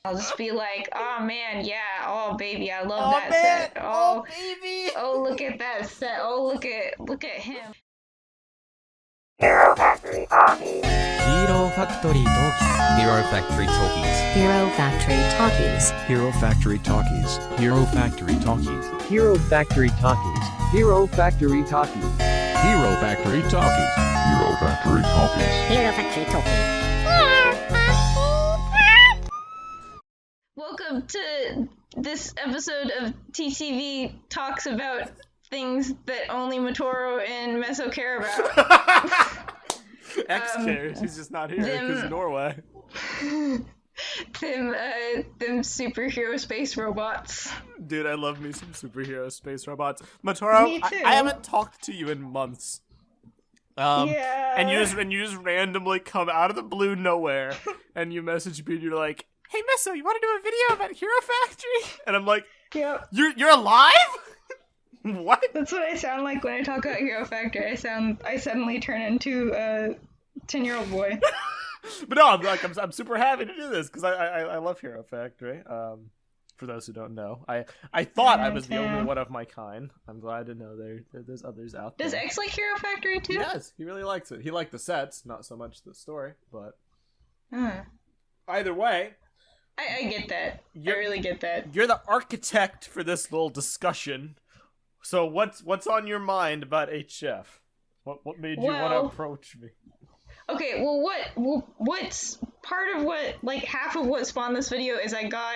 I'll just be like, oh man, yeah, oh baby, I love Oh that man! set. Oh Oh, baby! oh look at that set. Oh look at him. Hero Factory Talkies. Hero Factory Talkies. Hero Factory Talkies. Hero Factory Talkies. Hero Factory Talkies. Hero Factory Talkies. Hero Factory Talkies. Hero Factory Talkies. Hero Factory Talkies. Hero Factory Talkies. Hero Factory Talkies. Welcome to this episode of TCV talks about things that only Matoro and Meso care about. X cares. He's just not here because Norway. them superhero space robots. Dude, I love me some superhero space robots. Matoro, Me too. I haven't talked to you in months. Yeah. And you just randomly come out of the blue nowhere, and you message me and you're like, "Hey Meso, you want to do a video about Hero Factory?" And I'm like, Yep. "You're alive? What?" That's what I sound like when I talk about Hero Factory. I suddenly turn into a 10-year-old boy. But no, I'm super happy to do this because I love Hero Factory. For those who don't know, I thought I was the only one of my kind. I'm glad to know there's others out there. Does X like Hero Factory too? Yes, he really likes it. He liked the sets, not so much the story, but Huh. either way, I get that. I You're- really get that. you're the architect for this little discussion. So what's on your mind about HF? What made you want to Well- approach me? Okay, well, what's part of what, like, half of what spawned this video is I got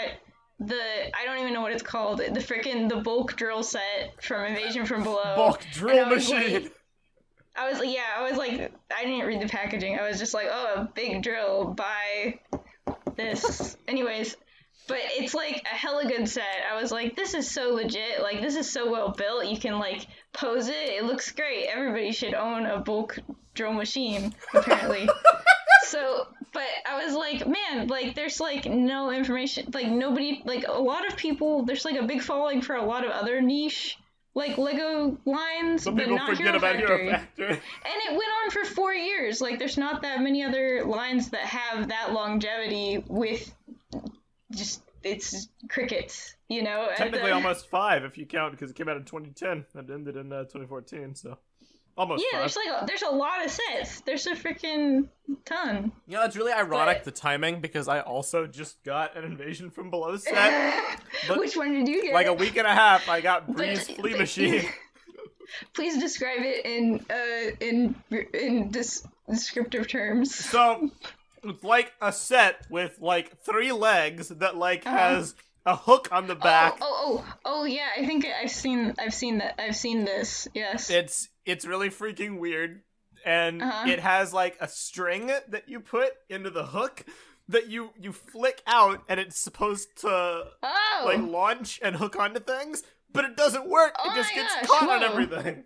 I don't even know what it's called, the bulk drill set from Invasion from Below. Bulk And drill I was machine. like- I was like, I didn't read the packaging. I was just like, oh, a big drill, buy this. Anyways, but it's like a hella good set. I was like, this is so legit. Like, this is so well built. You can, like, pose it. It looks great. Everybody should own a bulk drill machine, apparently. So, but I was like, man, like, there's, like, no information. Like, nobody, like, a lot of people, there's, like, a big following for a lot of other niche, like, Lego lines, Some but people not forget Hero about Factory. Hero Factory. And it went on for 4 years. Like, there's not that many other lines that have that longevity with just, it's crickets, you know? Technically almost 5 if you count because it came out in 2010 and ended in 2014, so almost Yeah, 5. there's a lot of sets. There's a freaking ton. You know, it's really ironic, But- the timing, because I also just got an Invasion from Below set. But Which one did you get? like a week and a half, I got Bree's But- Flea but- Machine. Please describe it in descriptive terms. So, it's like a set with, like, 3 legs that, like, Uh-huh. has a hook on the back. Oh, yeah. I think I've seen that. I've seen this. Yes. It's really freaking weird. And Uh-huh. it has, like, a string that you put into the hook that you flick out, and it's supposed to, Oh. like, launch and hook onto things, but it doesn't work. Oh It just my gets gosh, caught on whoa. everything.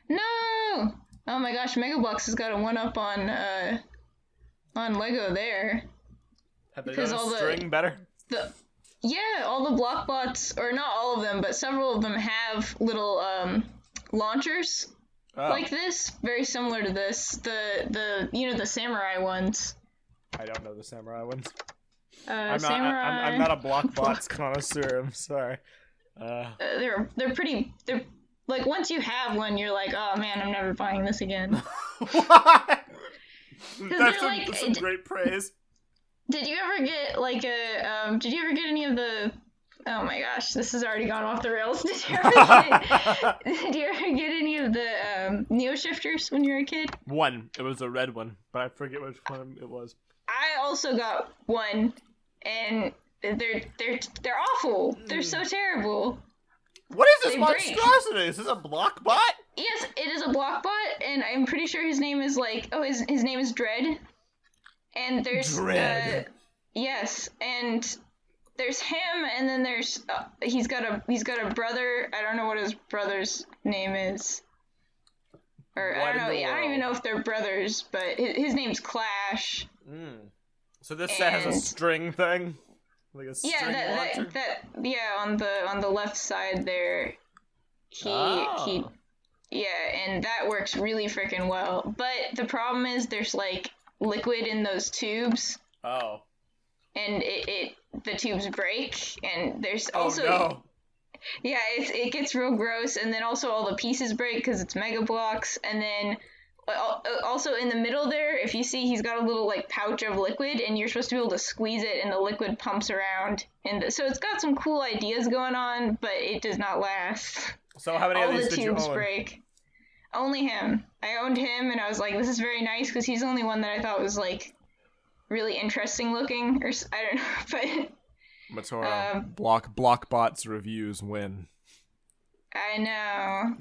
No. Oh my gosh, Megablox has got a one-up on Lego there. Have they Because done a all the- string better? Yeah, all the block bots, or not all of them, but several of them have little launchers Oh, like this, very similar to this. The samurai ones. I don't know the samurai ones. Samurai. I'm not a block bots connoisseur. I'm sorry. They're pretty. They're like, once you have one, you're like, oh man, I'm never buying this again. What? they're That's like- some great praise. Did you ever get like did you ever get any of the? Oh my gosh, this has already gone off the rails. Did you ever get any of the Neo shifters when you were a kid? One. It was a red one, but I forget which one it was. I also got one, and they're awful. They're so terrible. What is this They break. monstrosity? Is this a block bot? Yes, it is a block bot, and I'm pretty sure his name is like his name is Dread. And there's Dread. yes, and there's him, and then there's he's got a brother. I don't know what his brother's name is, or What I in don't know. the I don't even world? know if they're brothers, but his name's Clash. So this set has a And- string thing, like a string Yeah, launcher. on the left side there, he Oh. yeah, and that works really freaking well. But the problem is there's like liquid in those tubes. Oh. and the tubes break, and there's Oh also no. yeah, it gets real gross, and then also all the pieces break because it's Mega Blocks, and then also in the middle there, if you see, he's got a little like pouch of liquid, and you're supposed to be able to squeeze it, and the liquid pumps around, and so it's got some cool ideas going on, but it does not last. So how many All of these the did you tubes own? break. Only him. I owned him, and I was like, this is very nice, because he's the only one that I thought was like really interesting looking, or I don't know, but Matoro, Blockbot's reviews win. I know.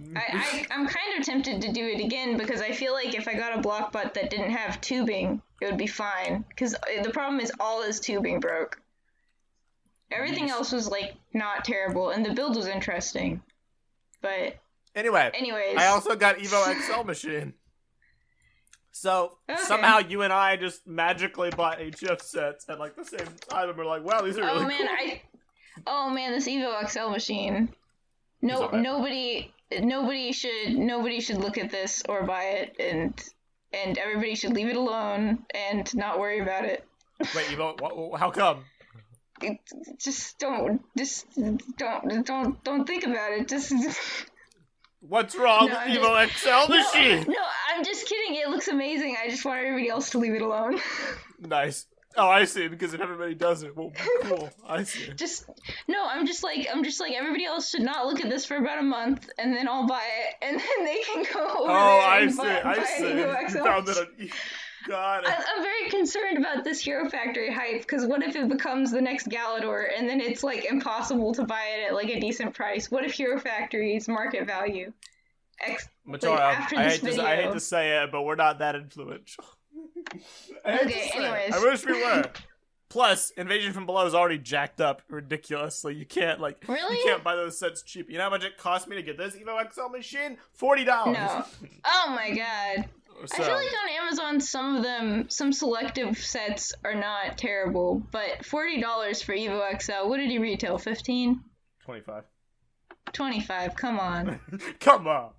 I'm kind of tempted to do it again, because I feel like if I got a Blockbot that didn't have tubing, it would be fine. Because the problem is all his tubing broke. Everything else was like not terrible, and the build was interesting. But anyways, I also got Evo XL machine. So Okay. somehow you and I just magically bought HF sets at like the same time, and we're like, "Wow, these are really cool." Oh man, this Evo XL machine. No, alright. nobody should look at this or buy it, and everybody should leave it alone and not worry about it. Wait, Evo, how come? Just don't think about it. Just What's wrong No, with I'm Evo XL machine? no, I'm just kidding. It looks amazing. I just want everybody else to leave it alone. Nice. Oh, I see. Because if everybody does it, well, cool. I see. I'm just like everybody else should not look at this for about a month, and then I'll buy it, and then they can go over Oh, there I and see. buy I see. Evo You XL. found it on. Got it. I'm very concerned about this Hero Factory hype, because what if it becomes the next Galador, and then it's like impossible to buy it at like a decent price? What if Hero Factory's market value? Matoro, after I this hate video. to say it, but we're not that influential. I hate to Okay, say it. anyways. I wish we were. Plus, Invasion from Below is already jacked up ridiculously. You can't Really? you can't buy those sets cheap. You know how much it cost me to get this Evo XL machine? $40. No. Oh my god. So, I feel like on Amazon, some of them, some selective sets are not terrible, but $40 for Evo XL, what did he retail, 15? 25. 25, come on. Come on.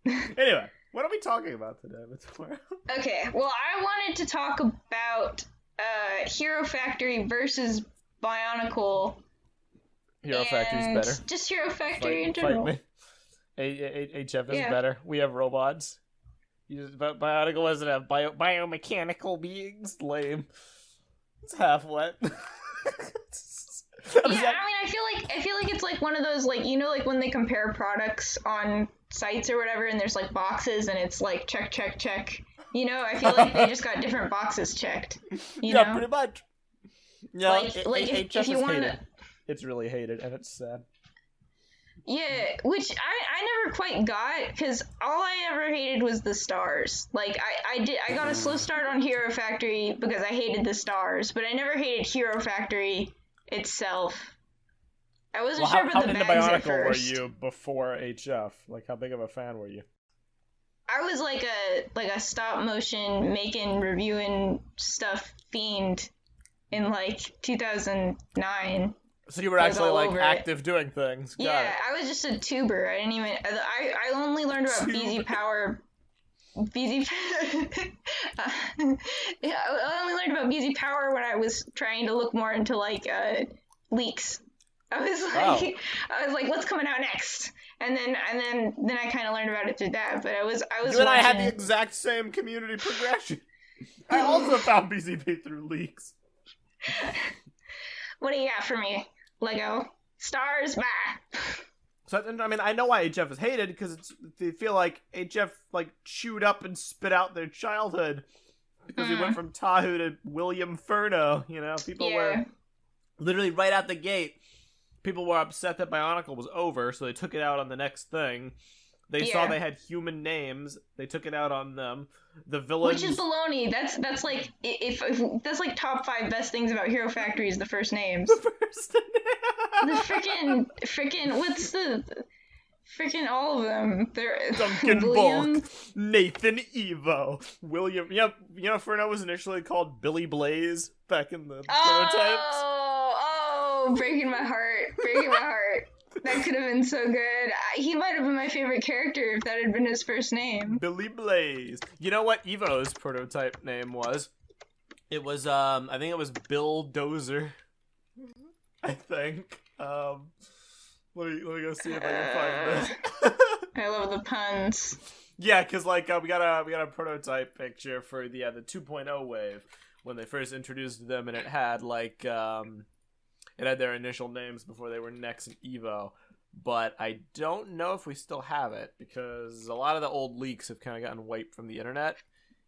Anyway, what are we talking about today, Matoro? Okay, well, I wanted to talk about Hero Factory versus Bionicle. Hero Factory's and better. Just Hero Factory in Fight general. me. HF is Yeah. better. We have robots. Bionicle doesn't have biomechanical beings. Lame. It's half wet. Yeah, I mean, I feel like it's like one of those, like, you know, like when they compare products on sites or whatever, and there's like boxes, and it's like check, check, check. You know, I feel like they just got different boxes checked. You know? Pretty much. Yeah, Like, if you want to. It's really hated, and it's sad. Yeah, which I never quite got, because all I ever hated was the stars. Like, I got a slow start on Hero Factory because I hated the stars, but I never hated Hero Factory itself. I wasn't sure how about the into bags at Bionicle were first. you before HF? Like, how big of a fan were you? I was like a stop motion making, reviewing stuff fiend in like 2009. So you were I was actually all like over it. active doing things. Got Yeah, it. I was just a tuber. I didn't even. I only learned about BZ Power. BZ. Yeah, I only learned about BZ Power when I was trying to look more into like leaks. I was like, what's coming out next? And then I kind of learned about it through that. But I was. You and I had watching- the exact same community progression. I also found BZP through leaks. What do you got for me, Lego? Stars, bah. So I mean, I know why HF is hated because they feel like HF like chewed up and spit out their childhood because he went from Tahu to William Furno. You know, people were literally right out the gate. People were upset that Bionicle was over, so they took it out on the next thing. They saw they had human names. They took it out on them. The villains, Which is baloney. That's like if that's like top 5 best things about Hero Factory is the first names. The freaking what's the freaking all of them? They're Duncan William. Bulk, Nathan Evo, William. Yep, you know Furno was initially called Billy Blaze back in the prototypes. Oh, breaking my heart, breaking my heart. That could have been so good. He might have been my favorite character if that had been his first name. Billy Blaze. You know what Evo's prototype name was? It was I think it was Bill Dozer. I think. Let me go see if I can find this. I love the puns. Yeah, because like we got a prototype picture for the 2.0 wave when they first introduced them, and it had like it had their initial names before they were Nex and Evo. But I don't know if we still have it because a lot of the old leaks have kind of gotten wiped from the internet.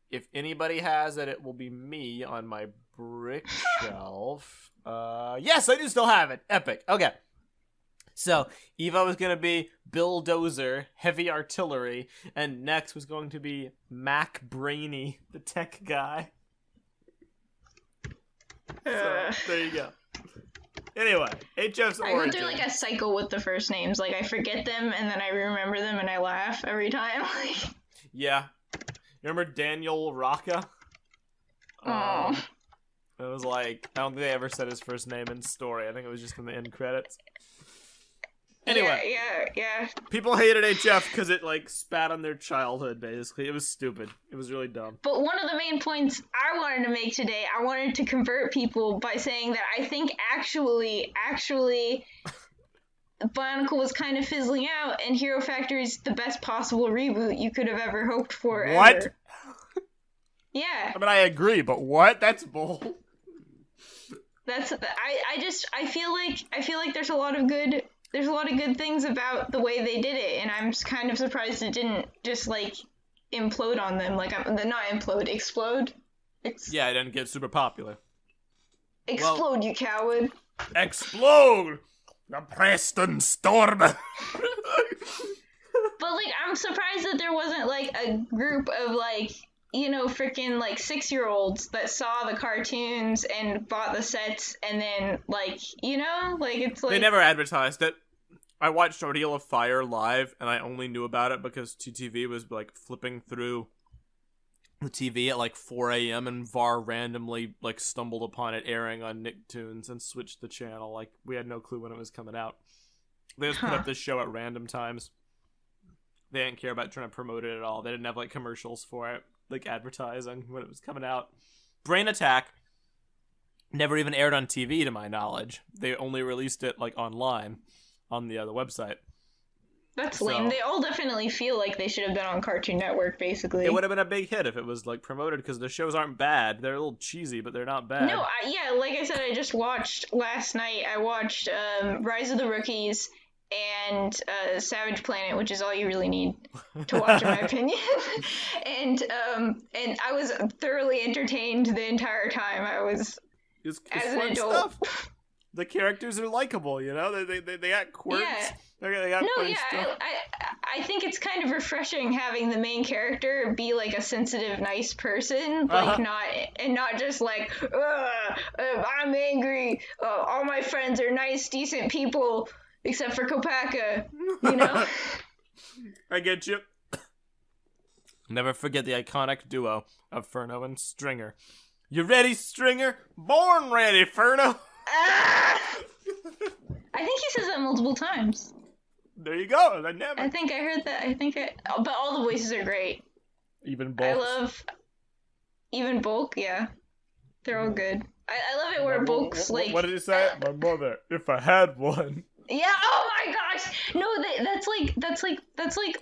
If anybody has it, it will be me on my brick shelf. Yes, I do still have it. Epic. Okay. So, Evo was going to be Bill Dozer, Heavy Artillery, and next was going to be Mac Brainy, the tech guy. So, there you go. Anyway, HF's I go origin. through like a cycle with the first names. Like I forget them and then I remember them and I laugh every time. Yeah. You remember Daniel Rocca? Oh. It was like, I don't think they ever said his first name in story. I think it was just in the end credits. Anyway. Yeah. People hated HF because it, like, spat on their childhood, basically. It was stupid. It was really dumb. But one of the main points I wanted to make today, I wanted to convert people by saying that I think actually, Bionicle was kind of fizzling out, and Hero Factory is the best possible reboot you could have ever hoped for. What? Ever. Yeah. I mean, I agree, but what? That's bull. I feel like there's a lot of good things about the way they did it, and I'm kind of surprised it didn't just like implode on them. Like not implode, explode. Yeah, it didn't get super popular. Explode, you coward! Explode! The Preston Storm! But like, I'm surprised that there wasn't like a group of like, you know, freaking like 6-year-olds that saw the cartoons and bought the sets and then like, you know, like it's like They never advertised it. I watched Ordeal of Fire live, and I only knew about it because TTV was like flipping through the TV at like 4 a.m. and VAR randomly like stumbled upon it airing on Nicktoons and switched the channel. Like we had no clue when it was coming out. They just put up this show at random times. They didn't care about trying to promote it at all. They didn't have like commercials for it, like advertising when it was coming out. Brain Attack never even aired on TV to my knowledge. They only released it like online on the website. that's lame. They all definitely feel like they should have been on Cartoon Network, basically. It would have been a big hit if it was like promoted because the shows aren't bad. They're a little cheesy, but they're not bad. No, like I said, I just watched last night. I watched Rise of the Rookies and Savage Planet, which is all you really need to watch, in my opinion. and I was thoroughly entertained the entire time. I was It's as an fun adult. stuff. The characters are likable, you know. They got quirks. Yeah. They got funny stuff. I think it's kind of refreshing having the main character be like a sensitive, nice person, like not just like, I'm angry. All my friends are nice, decent people, except for Kopaka. You know. I get you. Never forget the iconic duo of Furno and Stringer. You ready, Stringer? Born ready, Furno. I think he says that multiple times. There you go. Dynamic. I think I heard that. But all the voices are great. Even Bulk. I love even Bulk. Yeah, they're all good. I love it where Bulk's like. What did he say? My mother, if I had one. Yeah. Oh my gosh. No, that's like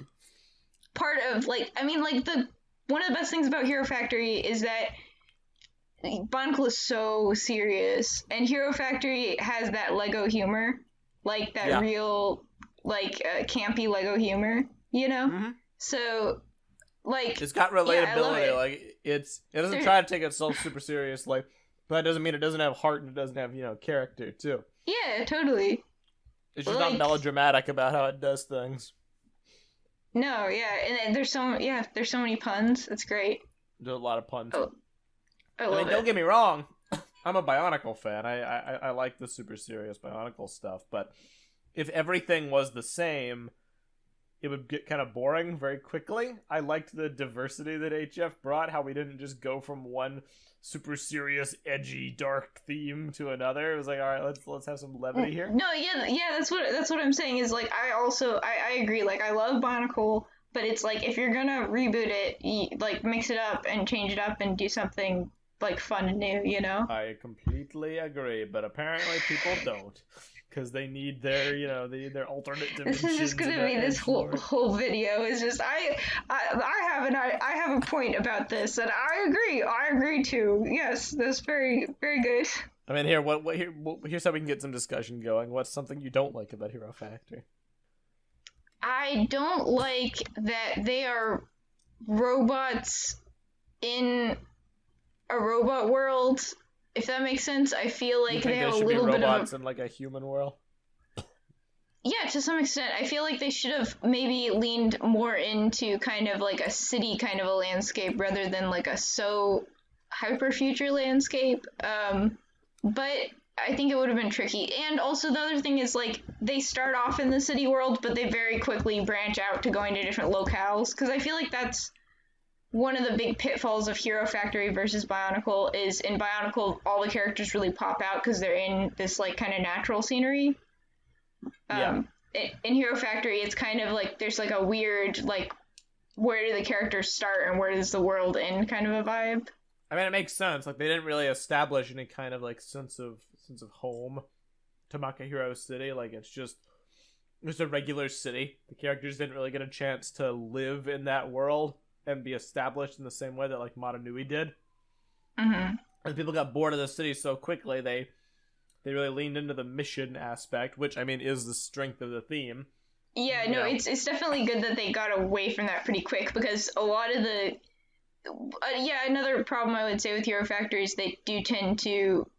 part of like. I mean, like one of the best things about Hero Factory is that Bionicle is so serious, and Hero Factory has that Lego humor, like that real, like campy Lego humor, you know. Mm-hmm. So, like, it's got relatability. Yeah, like it doesn't try to take itself super seriously, but that doesn't mean it doesn't have heart and it doesn't have character too. Yeah, totally. It's just not melodramatic about how it does things. No, yeah, and there's so many puns. It's great. There's a lot of puns. Oh. I mean, don't get me wrong. I'm a Bionicle fan. I like the super serious Bionicle stuff, but if everything was the same, it would get kind of boring very quickly. I liked the diversity that HF brought, how we didn't just go from one super serious, edgy, dark theme to another. It was like, all right, let's have some levity here. No, yeah, that's what I'm saying is like I agree. Like I love Bionicle, but it's like if you're gonna reboot it, like mix it up and change it up and do something like fun and new, you know? I completely agree, but apparently people don't, because they need their, their alternate dimensions. This is just gonna be this whole video. Is just I have a point about this, and I agree. I agree too. Yes, that's very very good. I mean, here's how we can get some discussion going. What's something you don't like about Hero Factory? I don't like that they are robots in a robot world. If that makes sense, I feel like You think they have a should little be bit robots of in like a human world? yeah, to some extent. I feel like they should have maybe leaned more into kind of like a city kind of a landscape rather than like a so hyper future landscape. But I think it would have been tricky. And also the other thing is like they start off in the city world, but they very quickly branch out to going to different locales. Because I feel like that's one of the big pitfalls of Hero Factory versus Bionicle is in Bionicle all the characters really pop out because they're in this like kind of natural scenery. In Hero Factory, it's kind of like there's like a weird like where do the characters start and where does the world end kind of a vibe. I mean, it makes sense. Like they didn't really establish any kind of like sense of home to Makahiro City. Like it's just a regular city. The characters didn't really get a chance to live in that world and be established in the same way that like Motonui did. Mm-hmm. And people got bored of the city so quickly, they really leaned into the mission aspect, which I mean is the strength of the theme. Yeah, no, it's definitely good that they got away from that pretty quick because a lot of the another problem I would say with Hero Factory is they do tend to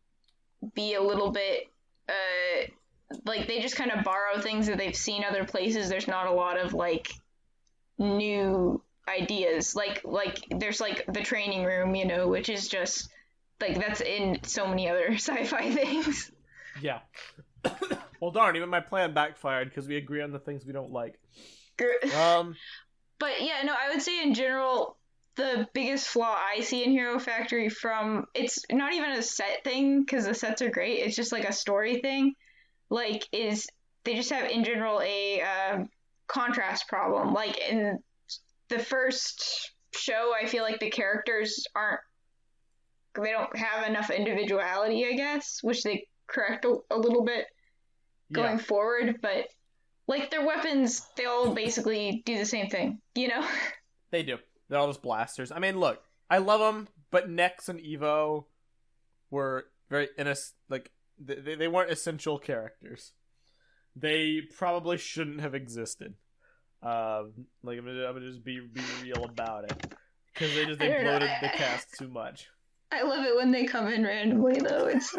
be a little bit like they just kind of borrow things that they've seen other places. There's not a lot of like new ideas. Like there's like the training room, you know, which is just like that's in so many other sci-fi things. Yeah. Well, darn, even my plan backfired because we agree on the things we don't like. But yeah, no, I would say in general, the biggest flaw I see in Hero Factory from it's not even a set thing because the sets are great. It's just like a story thing. Like is they just have in general a contrast problem. Like in the first show, I feel like the characters they don't have enough individuality, I guess, which they correct a little bit going forward, but like their weapons, they all basically do the same thing, you know? They do. They're all just blasters. I mean, look, I love them, but Nex and Evo were very like they weren't essential characters. They probably shouldn't have existed. Like I'm gonna just be real about it because they bloated the cast too much. I love it when they come in randomly, though. It's...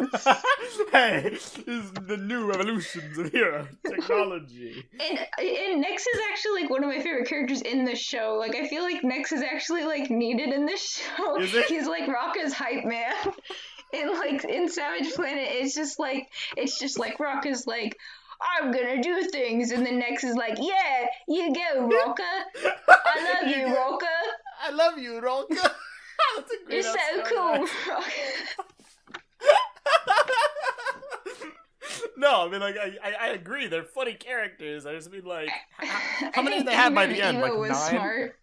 Hey, this is the new revolutions of hero technology. And Nex is actually like one of my favorite characters in this show. Like I feel like Nex is actually like needed in this show. Is it? He's like Rocka's hype man. In Savage Planet, it's just like Rocka's like, I'm gonna do things, and then Nex is like, yeah, you go, Rocka. I love you, Rocka. I love you, Rocka. That's a great You're so cool, Rocka. No, I mean, like, I agree. They're funny characters. I just mean, like, how many did they have by the end? Evo like, was 9? smart.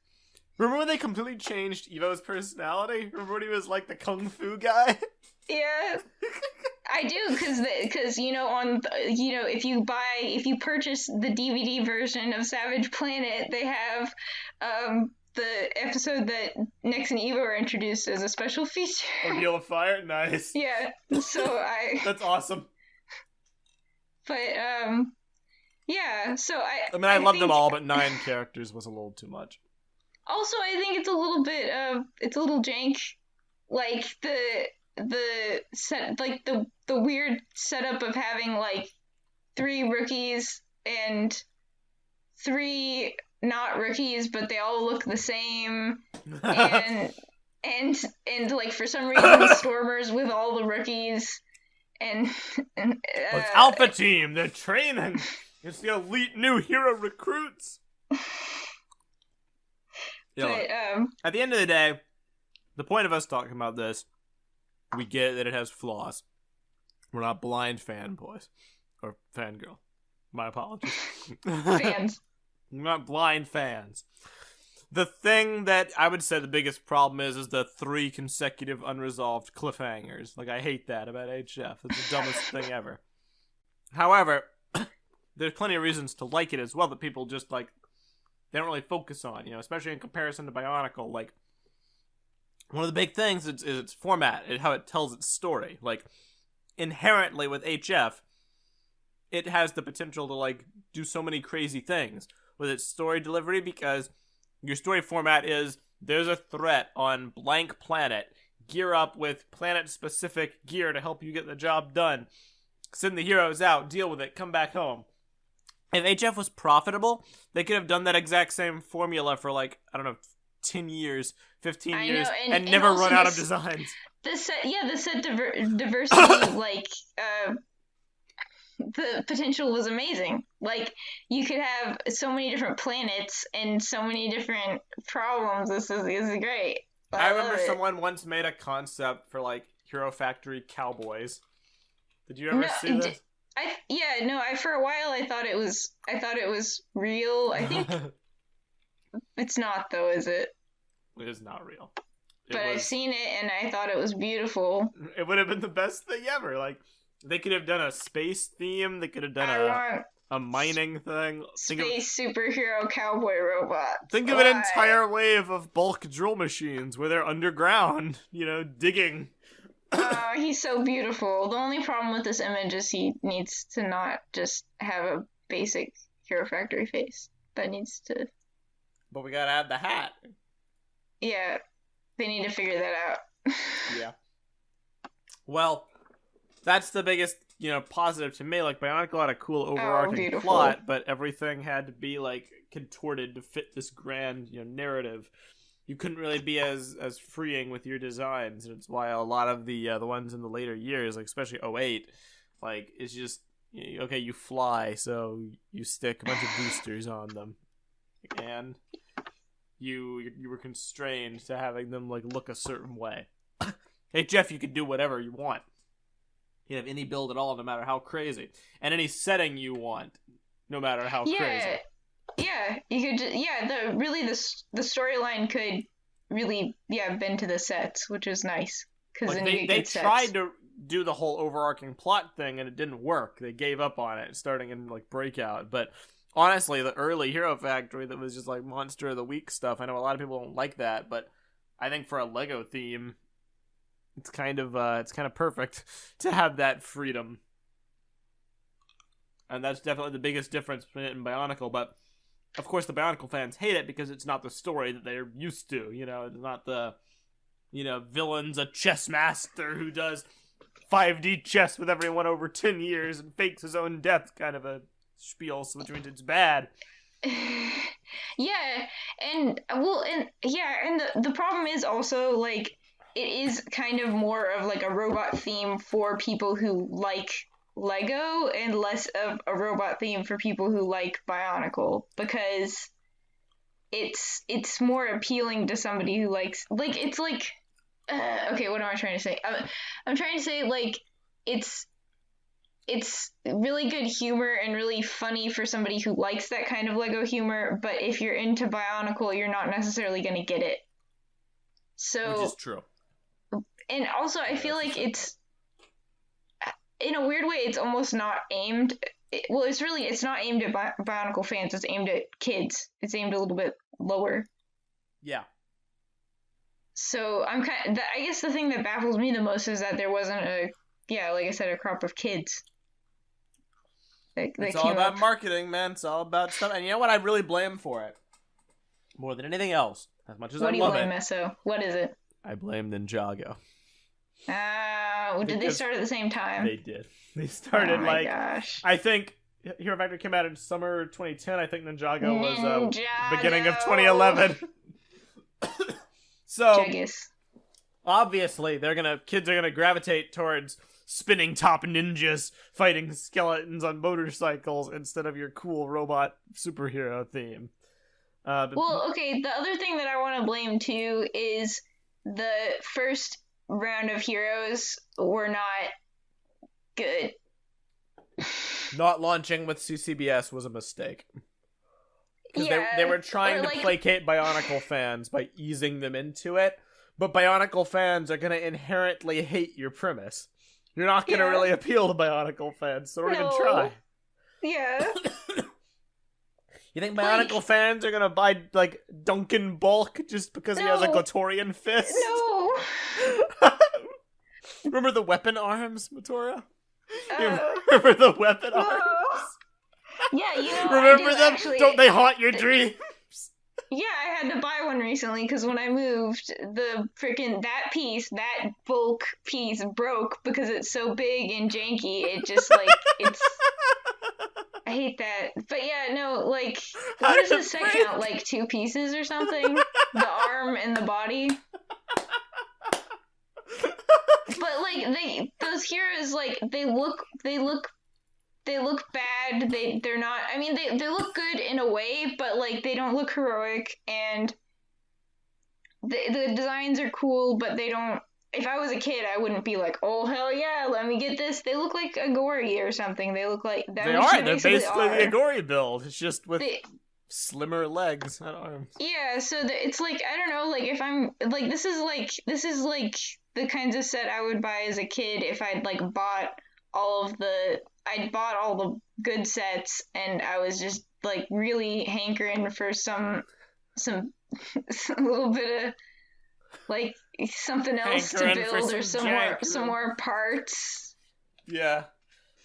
Remember when they completely changed Evo's personality? Remember when he was, like, the kung fu guy? Yeah. I do, because you know, if you purchase the DVD version of Savage Planet, they have the episode that Nex and Evo are introduced as a special feature. Ordeal of Fire? Nice. Yeah, so That's awesome. But, yeah, so I mean, I loved them all, but 9 characters was a little too much. Also, I think it's a little bit, it's a little jank. Like, the set, like, the weird setup of having, like, 3 rookies and 3 not rookies, but they all look the same, and like, for some reason, Stormer's with all the rookies, and it's Alpha Team, they're training! It's the elite new hero recruits! But, at the end of the day, the point of us talking about this, we get that it has flaws. We're not blind fanboys. Or fangirl. My apologies. fans. We're not blind fans. The thing that I would say the biggest problem is the 3 consecutive unresolved cliffhangers. Like, I hate that about HF. It's the dumbest thing ever. However, there's plenty of reasons to like it as well that people just, like, they don't really focus on, especially in comparison to Bionicle. Like, one of the big things is its format and how it tells its story. Like, inherently with HF, it has the potential to, like, do so many crazy things with its story delivery because your story format is, there's a threat on blank planet. Gear up with planet-specific gear to help you get the job done. Send the heroes out, deal with it, come back home. If HF was profitable, they could have done that exact same formula for, like, I don't know, 10 years, 15 years, and never run out of designs. The set diversity, like, the potential was amazing. Like, you could have so many different planets and so many different problems. This is great. I remember someone once made a concept for, like, Hero Factory Cowboys. Did you ever see this? For a while I thought it was real. I think it's not, though, is it? It is not real. I've seen it and I thought it was beautiful. It would have been the best thing ever. Like, they could have done a space theme. They could have done a mining thing. Space superhero cowboy robot. Think of an entire wave of bulk drill machines where they're underground, digging. Oh, he's so beautiful. The only problem with this image is he needs to not just have a basic Hero Factory face. That needs to... But we gotta add the hat. Yeah, they need to figure that out. Yeah. Well, that's the biggest, positive to me. Like, Bionicle had a cool overarching plot, but everything had to be, like, contorted to fit this grand, narrative. You couldn't really be as freeing with your designs, and it's why a lot of the ones in the later years, like especially 08, like, it's just, okay, you fly, so you stick a bunch of boosters on them, and you were constrained to having them, like, look a certain way. Hey, Jeff, you could do whatever you want. You can have any build at all, no matter how crazy, and any setting you want, no matter how crazy. Yeah, you could. The storyline could really bend to the sets, which is nice because like they tried to do the whole overarching plot thing and it didn't work. They gave up on it, starting in like Breakout. But honestly, the early Hero Factory that was just like Monster of the Week stuff. I know a lot of people don't like that, but I think for a Lego theme, it's kind of perfect to have that freedom. And that's definitely the biggest difference between it and Bionicle, but of course, the Bionicle fans hate it because it's not the story that they're used to. It's not the, villain's a chess master who does 5D chess with everyone over 10 years and fakes his own death kind of a spiel, which means it's bad. Yeah, and the problem is also, like, it is kind of more of, like, a robot theme for people who like Lego and less of a robot theme for people who like Bionicle, because it's more appealing to somebody who likes, like, it's like okay, what am I trying to say? I'm trying to say, like, it's really good humor and really funny for somebody who likes that kind of Lego humor, but if you're into Bionicle, you're not necessarily going to get it. So, which is true. And also, I feel like it's, in a weird way, it's almost not aimed. It's not aimed at Bionicle fans. It's aimed at kids. It's aimed a little bit lower. Yeah. So I guess the thing that baffles me the most is that there wasn't like I said, a crop of kids. It's all about marketing, man. It's all about stuff. And you know what? I really blame for it more than anything else. As much as I love it. What do you blame, Meso? What is it? I blame Ninjago. Did they start at the same time? They did. They started gosh. I think Hero Factory came out in summer 2010. I think Ninjago was beginning of 2011. So obviously kids are gonna gravitate towards spinning top ninjas fighting skeletons on motorcycles instead of your cool robot superhero theme. Well, okay, the other thing that I want to blame too is the first round of heroes were not good. Not launching with CCBS was a mistake. Because Yeah, they were trying or, to like- placate Bionicle fans by easing them into it, but Bionicle fans are going to inherently hate your premise. You're not going to Yeah. really appeal to Bionicle fans, so don't even No. try. Yeah. You think Like- Bionicle fans are going to buy, like, Duncan Bulk just because he has a No. Glatorian fist? No. Remember the weapon arms, Matora? Uh, Remember the weapon arms? oh. Yeah, you know, Remember I do them? actually. Don't they haunt your dreams? Yeah, I had to buy one recently because when I moved, the freaking that bulk piece broke because it's so big and janky. It just like it's. I hate that. But yeah, no, like How what does did the it set break? count? Like 2 pieces or something? The arm and the body. But like those heroes, like they look bad. They're not. I mean, they look good in a way, but like they don't look heroic, and the designs are cool, but they don't. If I was a kid, I wouldn't be like, "Oh hell yeah, let me get this." They look like a gory or something. They look like They are. They're basically the are. Agori build. It's just with They- slimmer legs and arms. Yeah, so it's like I don't know, like if I'm like this is like the kinds of set I would buy as a kid if I'd like I'd bought all the good sets and I was just like really hankering for some little bit of like something else to Hankering for build or some some jank. more parts. Yeah.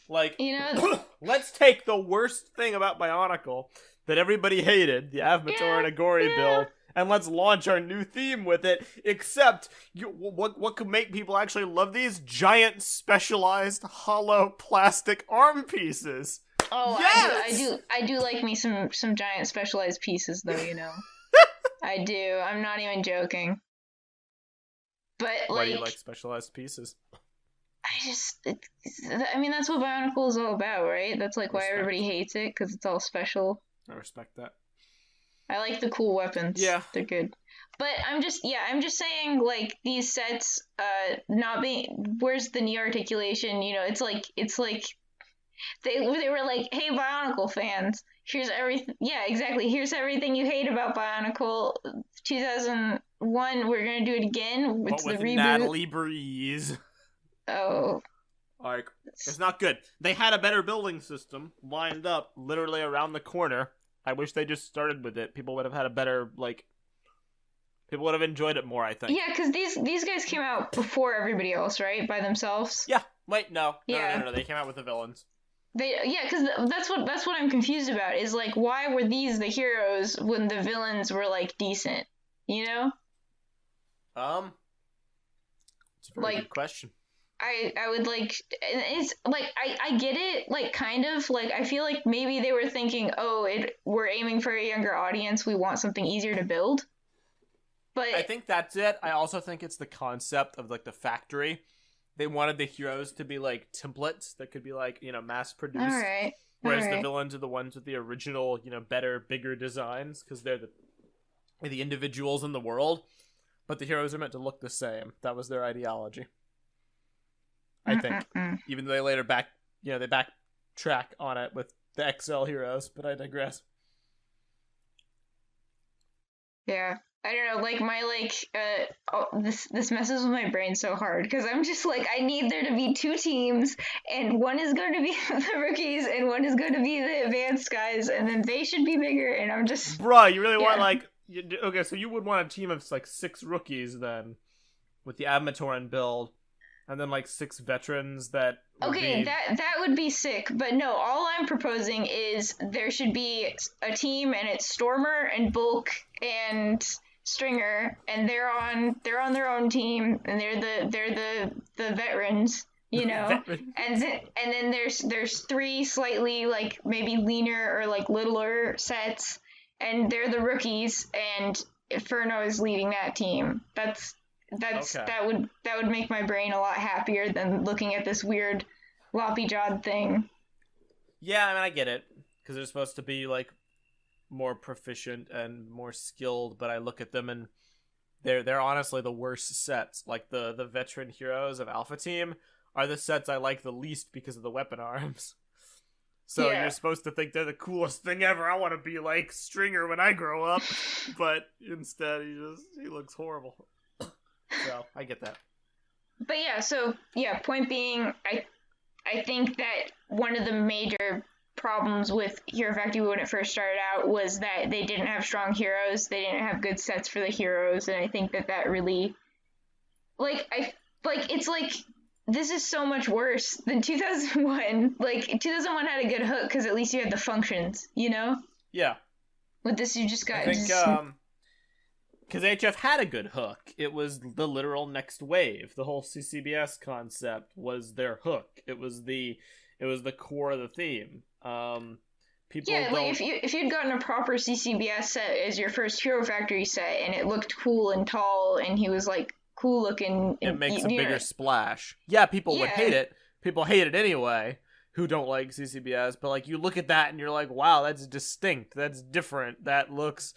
Like, You know, let's take the worst thing about Bionicle that everybody hated, the Avmator and Agori build, and let's launch our new theme with it, except, what could make people actually love these? Giant, specialized, hollow plastic arm pieces. Oh, Yes! I do like me some giant specialized pieces though, you know. I do. I'm not even joking. But Why do you like specialized pieces? I mean, that's what Bionicle is all about, right? That's like why Respect. everybody hates it because it's all special. I respect that. I like the cool weapons. Yeah. They're good. But I'm just saying, like, these sets, not being, where's the knee articulation? You know, it's like, they were like, hey, Bionicle fans, here's everything. Yeah, exactly. Here's everything you hate about Bionicle. 2001, we're gonna do it again. It's But with the reboot. Natalie Breeze. Oh, Like, it's not good. They had a better building system lined up literally around the corner. I wish they just started with it. People would have had a better, like, people would have enjoyed it more, I think. yeah, because these guys came out before everybody else, right? By themselves. Yeah. Wait, no. Yeah. No. They came out with the villains. Because that's what I'm confused about is like why were these the heroes when the villains were like decent, you know? It's a very good question. I would like it's like I get it like kind of like I feel like maybe they were thinking we're aiming for a younger audience, we want something easier to build. But I think that's it. I also think it's the concept of, like, the factory. They wanted the heroes to be, like, templates that could be, like, you know, mass produced. all right. Whereas all the right. villains are the ones with the original, you know, better, bigger designs because they're the individuals in the world. But the heroes are meant to look the same. That was their ideology. I think. Even though they later they backtrack on it with the XL heroes, but I digress. Yeah. I don't know, like my this messes with my brain so hard because I'm just like I need there to be 2 teams and one is going to be the rookies and one is going to be the advanced guys and then they should be bigger and I'm just Bruh, you really want, Yeah. like... Okay, so you would want a team of, like, 6 rookies, then, with the Admatoran build, and then, like, 6 veterans that would okay, be... that would be sick, but no, all I'm proposing is there should be a team and it's Stormer and Bulk and Stringer and they're on their own team and they're the veterans, you know. Veterans. And then there's 3 slightly like maybe leaner or like littler sets and they're the rookies and Inferno is leading that team. That's Okay. that would make my brain a lot happier than looking at this weird loppy jawed thing. Yeah, I mean, I get it. Because they're supposed to be, like, more proficient and more skilled, but I look at them and they're honestly the worst sets. Like, the veteran heroes of Alpha Team are the sets I like the least because of the weapon arms. So Yeah. you're supposed to think they're the coolest thing ever. I want to be like Stringer when I grow up, but instead he looks horrible. So I get that. But yeah, so yeah, point being, I think that one of the major problems with Hero Factory when it first started out was that they didn't have strong heroes. They didn't have good sets for the heroes, and I think that really, it's like this is so much worse than 2001. Like 2001 had a good hook because at least you had the functions, you know. Yeah. With this, you just got I think because HF had a good hook. It was the literal next wave. The whole CCBS concept was their hook. It was the core of the theme. People yeah, don't... like if you'd gotten a proper CCBS set as your first Hero Factory set, and it looked cool and tall, and he was like cool looking, it makes a bigger know. splash. Yeah, people would Yeah. hate it. People hate it anyway. Who don't like CCBS? But like you look at that and you're like, wow, that's distinct. That's different. That looks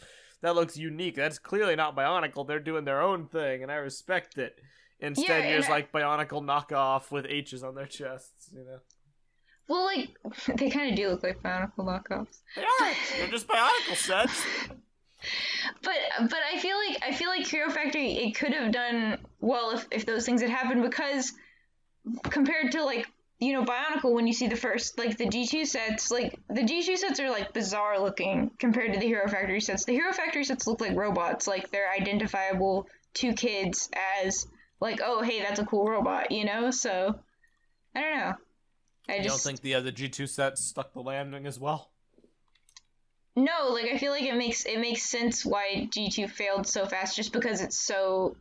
unique. That's clearly not Bionicle. They're doing their own thing, and I respect it. Instead, Yeah, here's like Bionicle knockoff with H's on their chests, you know. Well, like they kind of do look like Bionicle knockoffs. They are. They're just Bionicle sets. But I feel like Hero Factory, it could have done well if those things had happened, because compared to like, you know, Bionicle, when you see the first, like the G2 sets, like the G2 sets are like bizarre looking compared to the Hero Factory sets. The Hero Factory sets look like robots, like they're identifiable to kids as like, oh hey, that's a cool robot, you know. So I don't know. You don't think the other G2 sets stuck the landing as well? No, like I feel like it makes sense why G2 failed so fast, just because it's so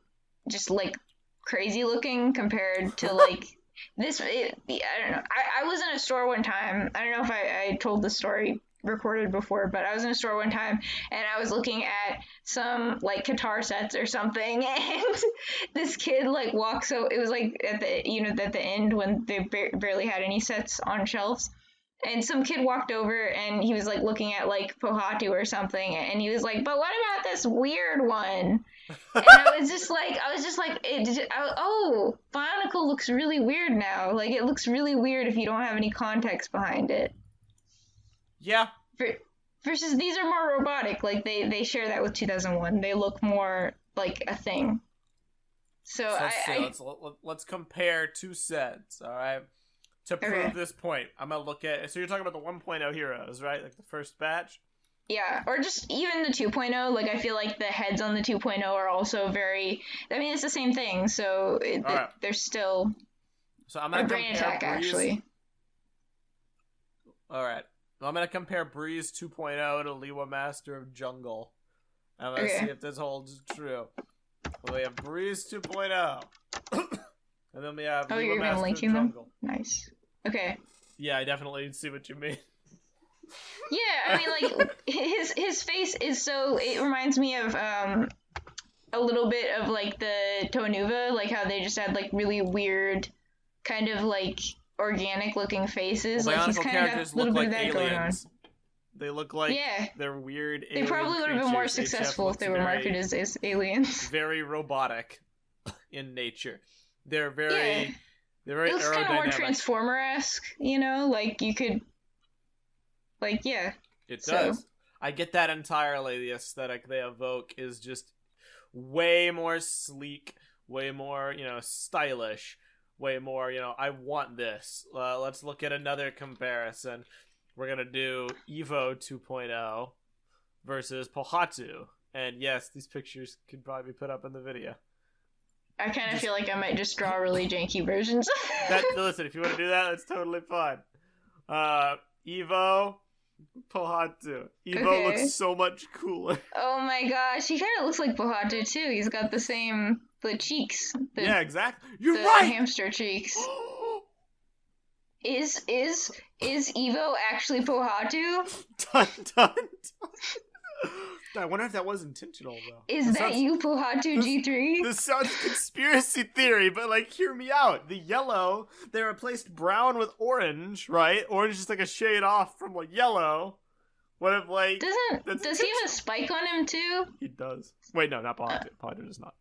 just like crazy looking compared to like this. I don't know. I was in a store one time. I don't know if I told the story recorded before, but I was in a store one time and I was looking at some like guitar sets or something, and this kid like walks. So it was like at the end when they barely had any sets on shelves. And some kid walked over and he was like looking at like Pohatu or something, and he was like, "But what about this weird one?" And I was just like, "Oh, Bionicle looks really weird now. Like it looks really weird if you don't have any context behind it." Yeah. Versus these are more robotic. Like they share that with 2001. They look more like a thing. So let's compare two sets. All right. To prove this point, I'm going to look at... So you're talking about the 1.0 heroes, right? Like the first batch? Yeah, or just even the 2.0. Like, I feel like the heads on the 2.0 are also very... I mean, it's the same thing, so they're still... So I'm going to brain attack, Breeze. actually. All right. I'm going to compare Breeze 2.0 to Liwa Master of Jungle. I'm going to see if this holds true. Well, we have Breeze 2.0. And then we have you're Master linking of them? Jungle. Nice. Okay. Yeah, I definitely see what you mean. Yeah, I mean, like, his face is so... It reminds me of a little bit of, like, the Tonuva, like, how they just had, like, really weird, kind of, like, organic-looking faces. Well, like, he's Bionicle kind of got characters a little look bit like of that going on. aliens. They look like they're weird alien They probably would have been more creatures. successful HF if they were marketed as aliens. Very robotic in nature. They're very... They're very it looks kind of more aerodynamic. Transformer-esque, you know? Like, you could... Like, yeah. It does. I get that entirely. The aesthetic they evoke is just way more sleek, way more, stylish, way more, I want this. Let's look at another comparison. We're going to do Evo 2.0 versus Pohatu. And yes, these pictures could probably be put up in the video. I kind of feel like I might just draw really janky versions. Listen, if you want to do that, that's totally fine. Evo, Pohatu. Evo looks so much cooler. Oh my gosh, he kind of looks like Pohatu too. He's got the cheeks. Yeah, exactly. You're the right. Hamster cheeks. Is Evo actually Pohatu? Dun, dun, dun. I wonder if that was intentional, though. Is that you, Pohatu G3? This sounds conspiracy theory, but, hear me out. The yellow, they replaced brown with orange, right? Orange is, a shade off from, yellow. What if, Does he have a spike on him, too? He does. Wait, no, not Pohatu. Pohatu does not.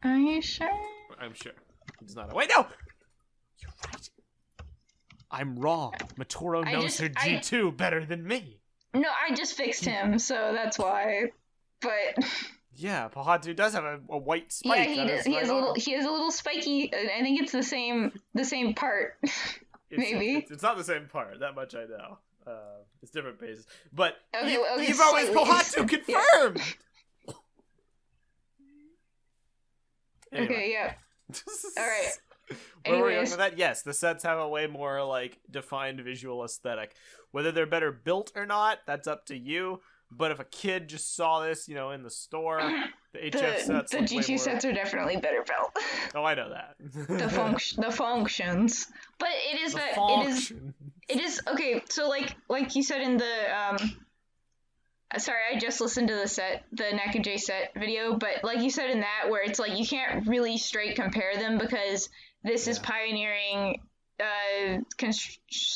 Are you sure? I'm sure. He does not. Wait, no! You're right. I'm wrong. Matoro knows her G2 better than me. No, I just fixed him, so that's why. But yeah, Pahatu does have a white spike. Yeah, he has a little spiky. I think it's the same part. Maybe it's not the same part. That much I know. It's different bases. But Evo is Pahatu confirmed. Yeah. Anyway. Okay, yeah. All right. Where were we going with that? Yes, the sets have a way more like defined visual aesthetic. Whether they're better built or not, that's up to you. But if a kid just saw this, in the store, the HF sets, the G2 sets are definitely better built. Oh, I know that. the functions, but it is okay. So like you said in the sorry, I just listened to the NakaJ set video, but like you said in that, where it's like you can't really straight compare them because this is pioneering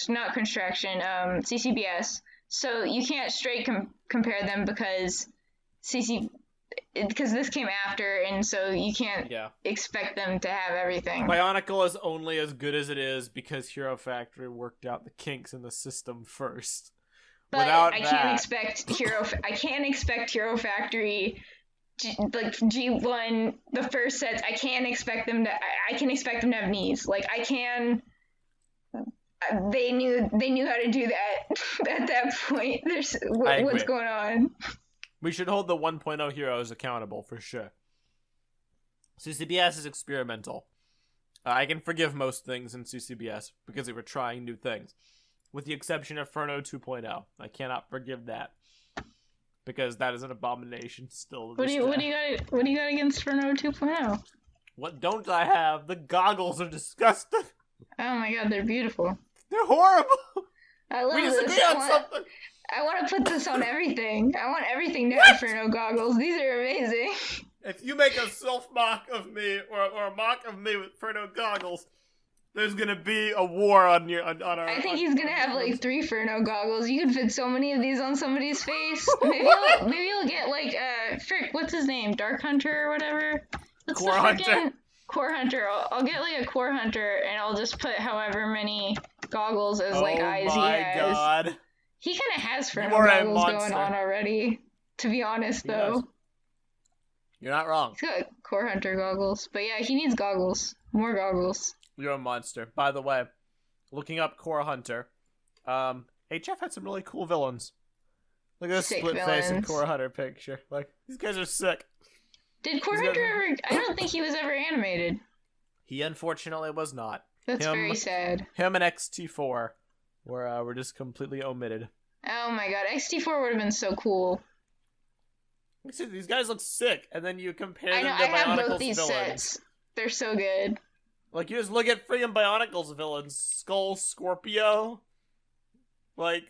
not construction, CCBS. So you can't straight compare them because this came after, and so you can't expect them to have everything. Bionicle is only as good as it is because Hero Factory worked out the kinks in the system first. But I can't expect Hero Factory, like G1, the first sets. I can expect them to have knees. Like I can. They knew how to do that at that point. What's going on? We should hold the 1.0 heroes accountable for sure. CCBS is experimental. I can forgive most things in CCBS because they were trying new things, with the exception of Furno 2.0. I cannot forgive that because that is an abomination still. What do you got against Furno 2.0? What don't I have? The goggles are disgusting. Oh my god, they're beautiful. They're horrible. I love we this. disagree on something. I want to put this on everything. I want everything to have Furno goggles. These are amazing. If you make a self-mock of me or a mock of me with Furno goggles, there's gonna be a war on our. I think he's gonna have like 3 Furno goggles. You could fit so many of these on somebody's face. Maybe you'll get like frick, what's his name? Dark Hunter or whatever. Core Hunter. Core Hunter. I'll get like a Core Hunter and I'll just put however many goggles as like eyes he has. Oh my god. He kind of has Furno goggles going on already. To be honest, though. You're not wrong. He's got Core Hunter goggles, but yeah, he needs goggles. More goggles. You're a monster. By the way, looking up Core Hunter, HF had some really cool villains. Look at this split face and Core Hunter picture. Like, these guys are sick. Did Core Hunter ever... I don't think he was ever animated. He unfortunately was not. That's very sad. Him and XT4 were just completely omitted. Oh my god, XT4 would have been so cool. These guys look sick, and then you compare them to I have Bionicle's both these villains. sets. They're so good. Like, you just look at friggin' Bionicle's villains. Skull, Scorpio. Like...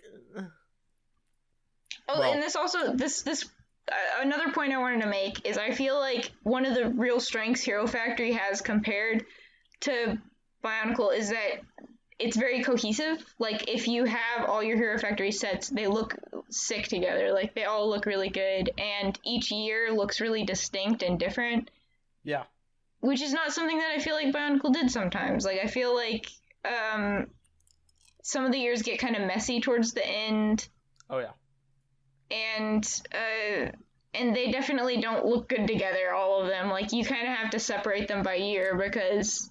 And this also... This another point I wanted to make is I feel like one of the real strengths Hero Factory has compared to Bionicle is that it's very cohesive. Like, if you have all your Hero Factory sets, they look sick together. Like, they all look really good, and each year looks really distinct and different. Yeah. Which is not something that I feel like Bionicle did sometimes. Like, I feel like some of the years get kind of messy towards the end. Oh, yeah. And they definitely don't look good together, all of them. Like, you kind of have to separate them by year because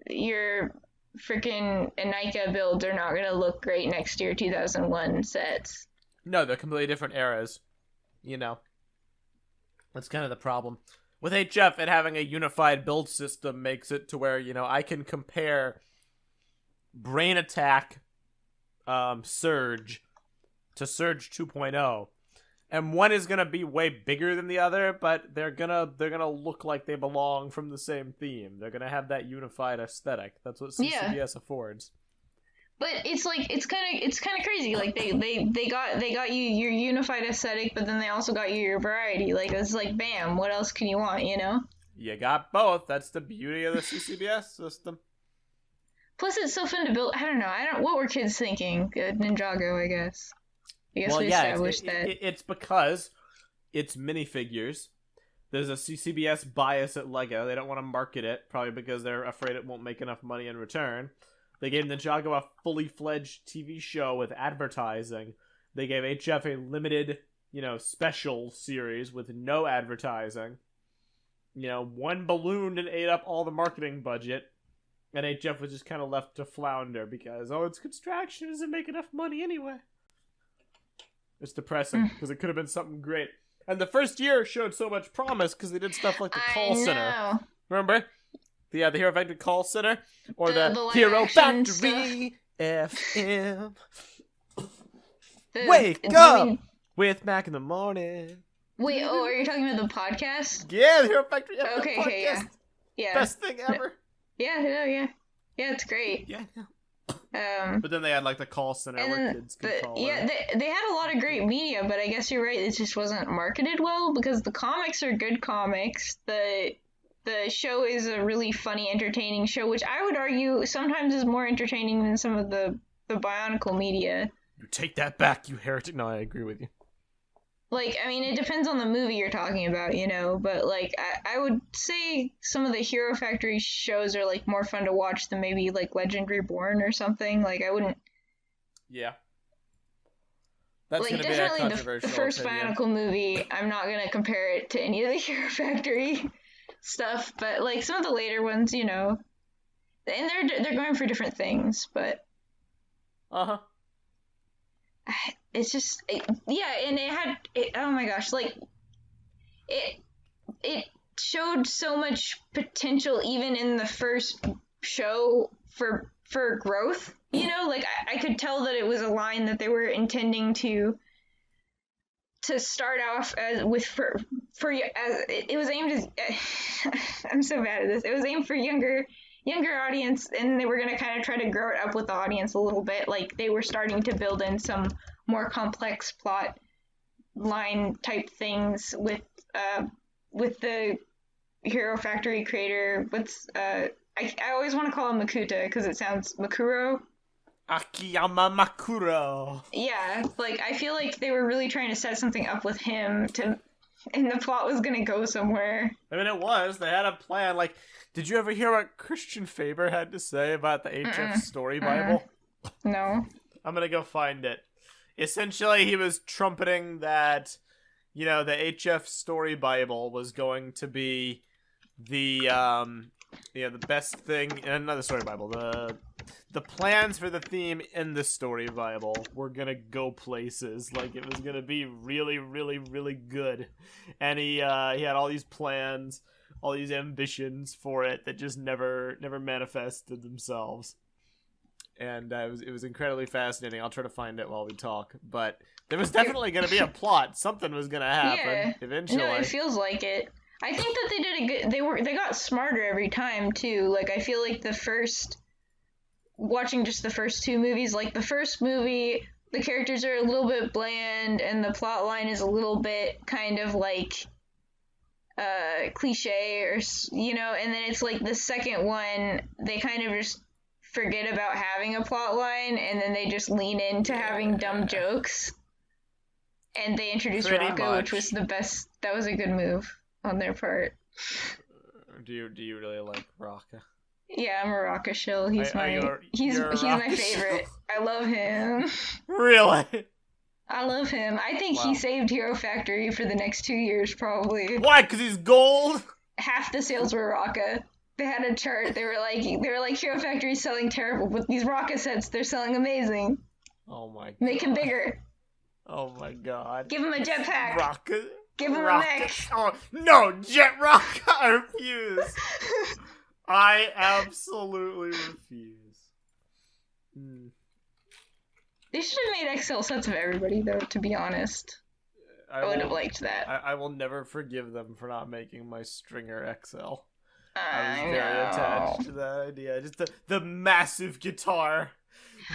your freaking Anika builds are not going to look great next to your 2001 sets. No, they're completely different eras. That's kind of the problem. With HF, and having a unified build system makes it to where, I can compare Brain Attack Surge to Surge 2.0. And one is gonna be way bigger than the other, but they're gonna look like they belong from the same theme. They're gonna have that unified aesthetic. That's what CCBS affords. But it's like it's kind of crazy. Like they got you your unified aesthetic, but then they also got you your variety. Like, it's like, bam, what else can you want? You got both. That's the beauty of the CCBS system. Plus, it's so fun to build. I don't know. What were kids thinking? Ninjago, I guess. I guess we established that. It's because it's minifigures. There's a CCBS bias at LEGO. They don't want to market it, probably because they're afraid it won't make enough money in return. They gave him the job of a fully fledged TV show with advertising. They gave HF a limited, special series with no advertising. One ballooned and ate up all the marketing budget. And HF was just kind of left to flounder because, it's construction, doesn't make enough money anyway. It's depressing because it could have been something great. And the first year showed so much promise because they did stuff like the call center. Remember? The Hero Factory call center? Or the Hero Factory FM. Wake up with Mac in the morning. Wait, are you talking about the podcast? Yeah, the Hero Factory FM okay, podcast. Okay, yeah. Best thing ever. Yeah, it's great. Yeah. But then they had like the call center where kids could call. Yeah, they had a lot of great media, but I guess you're right. It just wasn't marketed well because the comics are good comics. The show is a really funny, entertaining show, which I would argue sometimes is more entertaining than some of the Bionicle media. You take that back, you heretic. No, I agree with you. Like, I mean, it depends on the movie you're talking about, but, like, I would say some of the Hero Factory shows are, like, more fun to watch than maybe, like, Legend Reborn or something. Like, I wouldn't... Yeah. That's like, gonna be a definitely controversial the first opinion. Bionicle movie, I'm not gonna compare it to any of the Hero Factory stuff, but, like, some of the later ones, and they're going for different things, but... Uh-huh. It's just, and it had, oh my gosh, like, it showed so much potential even in the first show for growth, like, I could tell that it was a line that they were intending to start off as with, it was aimed as, I'm so bad at this, it was aimed for younger audience, and they were going to kind of try to grow it up with the audience a little bit. Like, they were starting to build in some more complex plot line type things with the Hero Factory creator. I always want to call him Makuta because it sounds Makuro. Akiyama Makuro. Yeah, like, I feel like they were really trying to set something up with him and the plot was going to go somewhere. I mean, it was. They had a plan. Like, did you ever hear what Christian Faber had to say about the HF Story Bible? No. I'm gonna go find it. Essentially, he was trumpeting that, the HF Story Bible was going to be the best thing in another Story Bible. The plans for the theme in the Story Bible were gonna go places. Like, it was gonna be really, really, really good. And he had all these plans, all these ambitions for it that just never manifested themselves. And it was incredibly fascinating. I'll try to find it while we talk. But there was definitely going to be a plot. Something was going to happen eventually. No, it feels like it. I think that they did a good. They got smarter every time too. Like, I feel like watching just the first two movies, like the first movie, the characters are a little bit bland and the plot line is a little bit kind of like cliche or and then it's like the second one they kind of just forget about having a plot line and then they just lean into having dumb jokes, and they introduced Rocco, which was the best. That was a good move on their part. Do you really like Rocco? Yeah, I'm a Rocco shill. He's my favorite. I love him. Really? I love him. I think he saved Hero Factory for the next 2 years, probably. Why? Because he's gold? Half the sales were Rocca. They had a chart. They were like Hero Factory's selling terrible, but these Rocca sets, they're selling amazing. Oh my god. Make him bigger. Oh my god. Give him a jetpack. Rocca. Give him a mech. Oh no, Jet Rocca! I refuse. I absolutely refuse. They should have made XL sets of everybody, though, to be honest. I would have liked that. I will never forgive them for not making my Stringer XL. I was very attached to that idea. Just the massive guitar.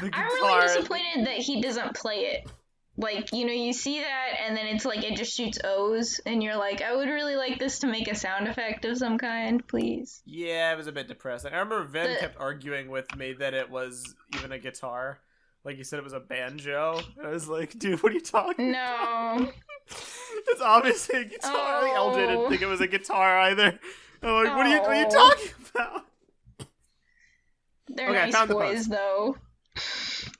I'm really disappointed that he doesn't play it. Like, you see that, and then it's like it just shoots O's, and you're like, I would really like this to make a sound effect of some kind, please. Yeah, it was a bit depressing. I remember Vin kept arguing with me that it was even a guitar. Like, he said it was a banjo. I was like, dude, what are you talking about? It's obviously a guitar. Oh. Like, LJ didn't think it was a guitar either. I'm like, what are you talking about? They're Okay, I nice found the boys, post. though.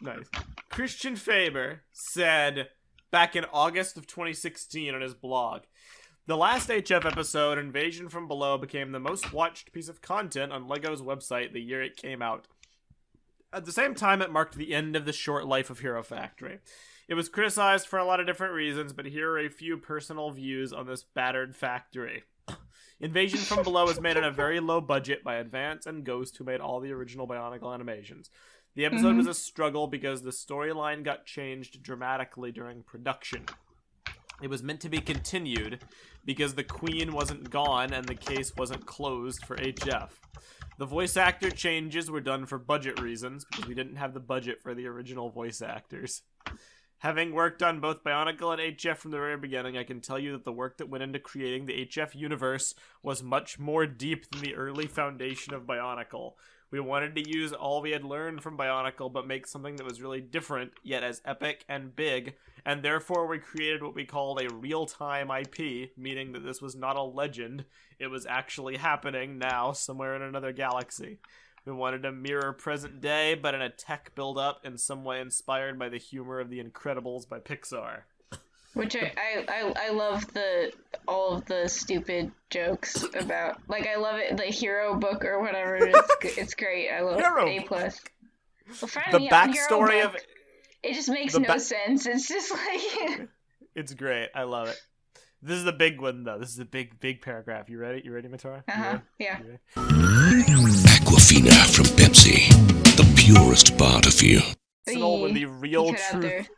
Nice. Christian Faber said back in August of 2016 on his blog, the last HF episode, Invasion from Below, became the most watched piece of content on LEGO's website the year it came out. At the same time, it marked the end of the short life of Hero Factory. It was criticized for a lot of different reasons, but here are a few personal views on this battered factory. Invasion from Below was made on a very low budget by Advance and Ghost, who made all the original Bionicle animations. The episode was a struggle because the storyline got changed dramatically during production. It was meant to be continued because the Queen wasn't gone and the case wasn't closed for HF. The voice actor changes were done for budget reasons because we didn't have the budget for the original voice actors. Having worked on both Bionicle and HF from the very beginning, I can tell you that the work that went into creating the HF universe was much more deep than the early foundation of Bionicle. We wanted to use all we had learned from Bionicle, but make something that was really different, yet as epic and big, and therefore we created what we called a real-time IP, meaning that this was not a legend, it was actually happening now, somewhere in another galaxy. We wanted to mirror present day, but in a tech build-up in some way inspired by the humor of The Incredibles by Pixar. Which I love all of the stupid jokes about. Like, I love it, the hero book or whatever. It's great. I love Hero it. A+. Well, The finally, backstory hero of... book, it just makes the no ba- sense. It's just like... It's great. I love it. This is the big one, though. This is a big paragraph. You ready? You ready, Matara? Yeah. You ready? Aquafina from Pepsi, the purest part of you. Arsenal with the real Cut out there. truth.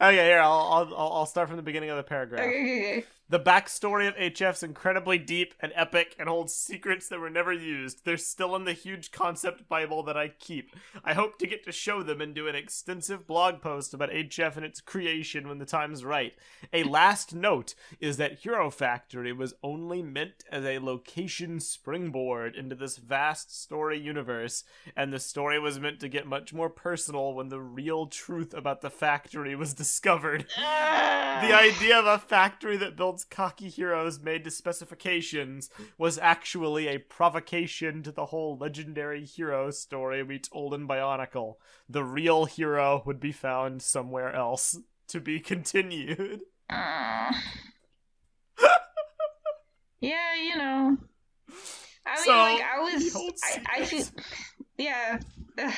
Okay, here I'll start from the beginning of the paragraph. Okay. The backstory of HF's incredibly deep and epic and holds secrets that were never used. They're still in the huge concept Bible that I keep. I hope to get to show them and do an extensive blog post about HF and its creation when the time's right. A last note is that Hero Factory was only meant as a location springboard into this vast story universe, and the story was meant to get much more personal when the real truth about the factory was discovered. The idea of a factory that builds cocky heroes made to specifications was actually a provocation to the whole legendary hero story we told in Bionicle. The real hero would be found somewhere else. To be continued. Yeah, you know. I mean, So, like, he holds I feel, secrets. yeah. Ugh.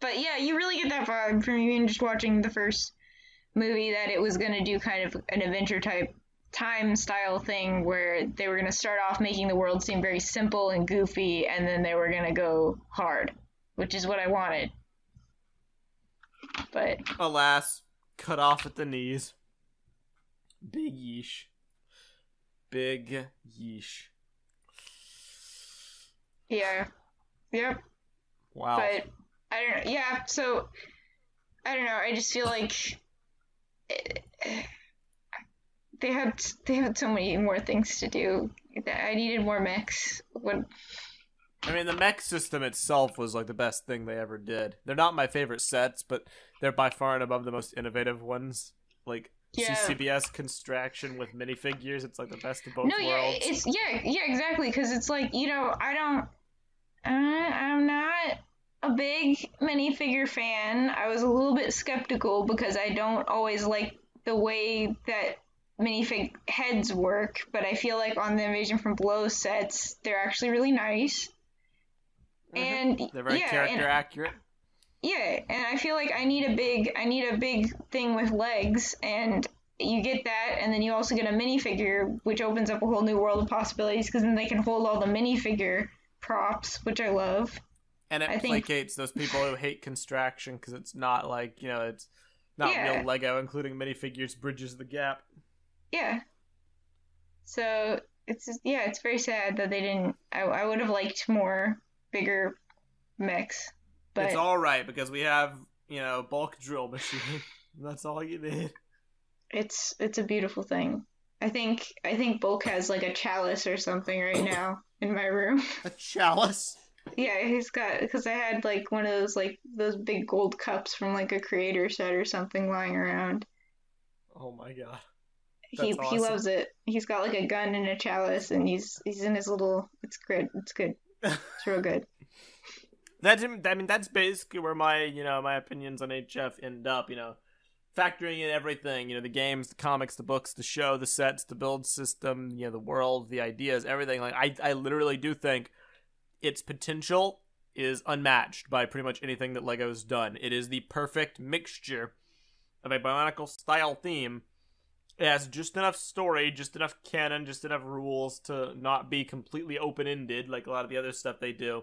But yeah, you really get that vibe from even just watching the first movie that it was going to do kind of an adventure type time style thing where they were going to start off making the world seem very simple and goofy, and then they were going to go hard, which is what I wanted. But Alas, cut off at the knees. Big yeesh. Big yeesh. yeah, yep. Wow. But I don't know. Yeah, so I don't know. I just feel like they had so many more things to do. I needed more mechs. I mean, the mech system itself was like the best thing they ever did. They're not my favorite sets, but they're by far and above the most innovative ones. Like Yeah. CCBS construction with minifigures, it's like the best of both No, yeah, worlds. it's yeah, exactly. Because it's like, you know, I'm not a big minifigure fan. I was a little bit skeptical because I don't always like the way that minifig heads work, but I feel like on the Invasion from Below sets, they're actually really nice. And They're very character accurate. yeah, and I feel like I need a big thing with legs, and you get that, and then you also get a minifigure, which opens up a whole new world of possibilities, because then they can hold all the minifigure props, which I love. And it I think- placates those people who hate construction because it's not like, you know, it's not Yeah. real Lego, including minifigures bridges the gap. Yeah. So it's just, yeah, it's very sad that they didn't. I would have liked more bigger mechs, but It's alright because we have, you know, bulk drill machine. That's all you need. it's a beautiful thing. I think Bulk has like a chalice or something right now in my room. A chalice? Yeah, he's got, because I had like one of those like those big gold cups from like a creator set or something lying around. Oh my god. He That's awesome. loves it. He's got like a gun and a chalice, and he's in his little. It's good. It's good. It's real good. That's basically where my opinions on HF end up. Factoring in everything. The games, the comics, the books, the show, the sets, the build system. The world, the ideas, everything. Like I literally do think its potential is unmatched by pretty much anything that LEGO's done. It is the perfect mixture of a Bionicle style theme. It has just enough story, just enough canon, just enough rules to not be completely open-ended like a lot of the other stuff they do.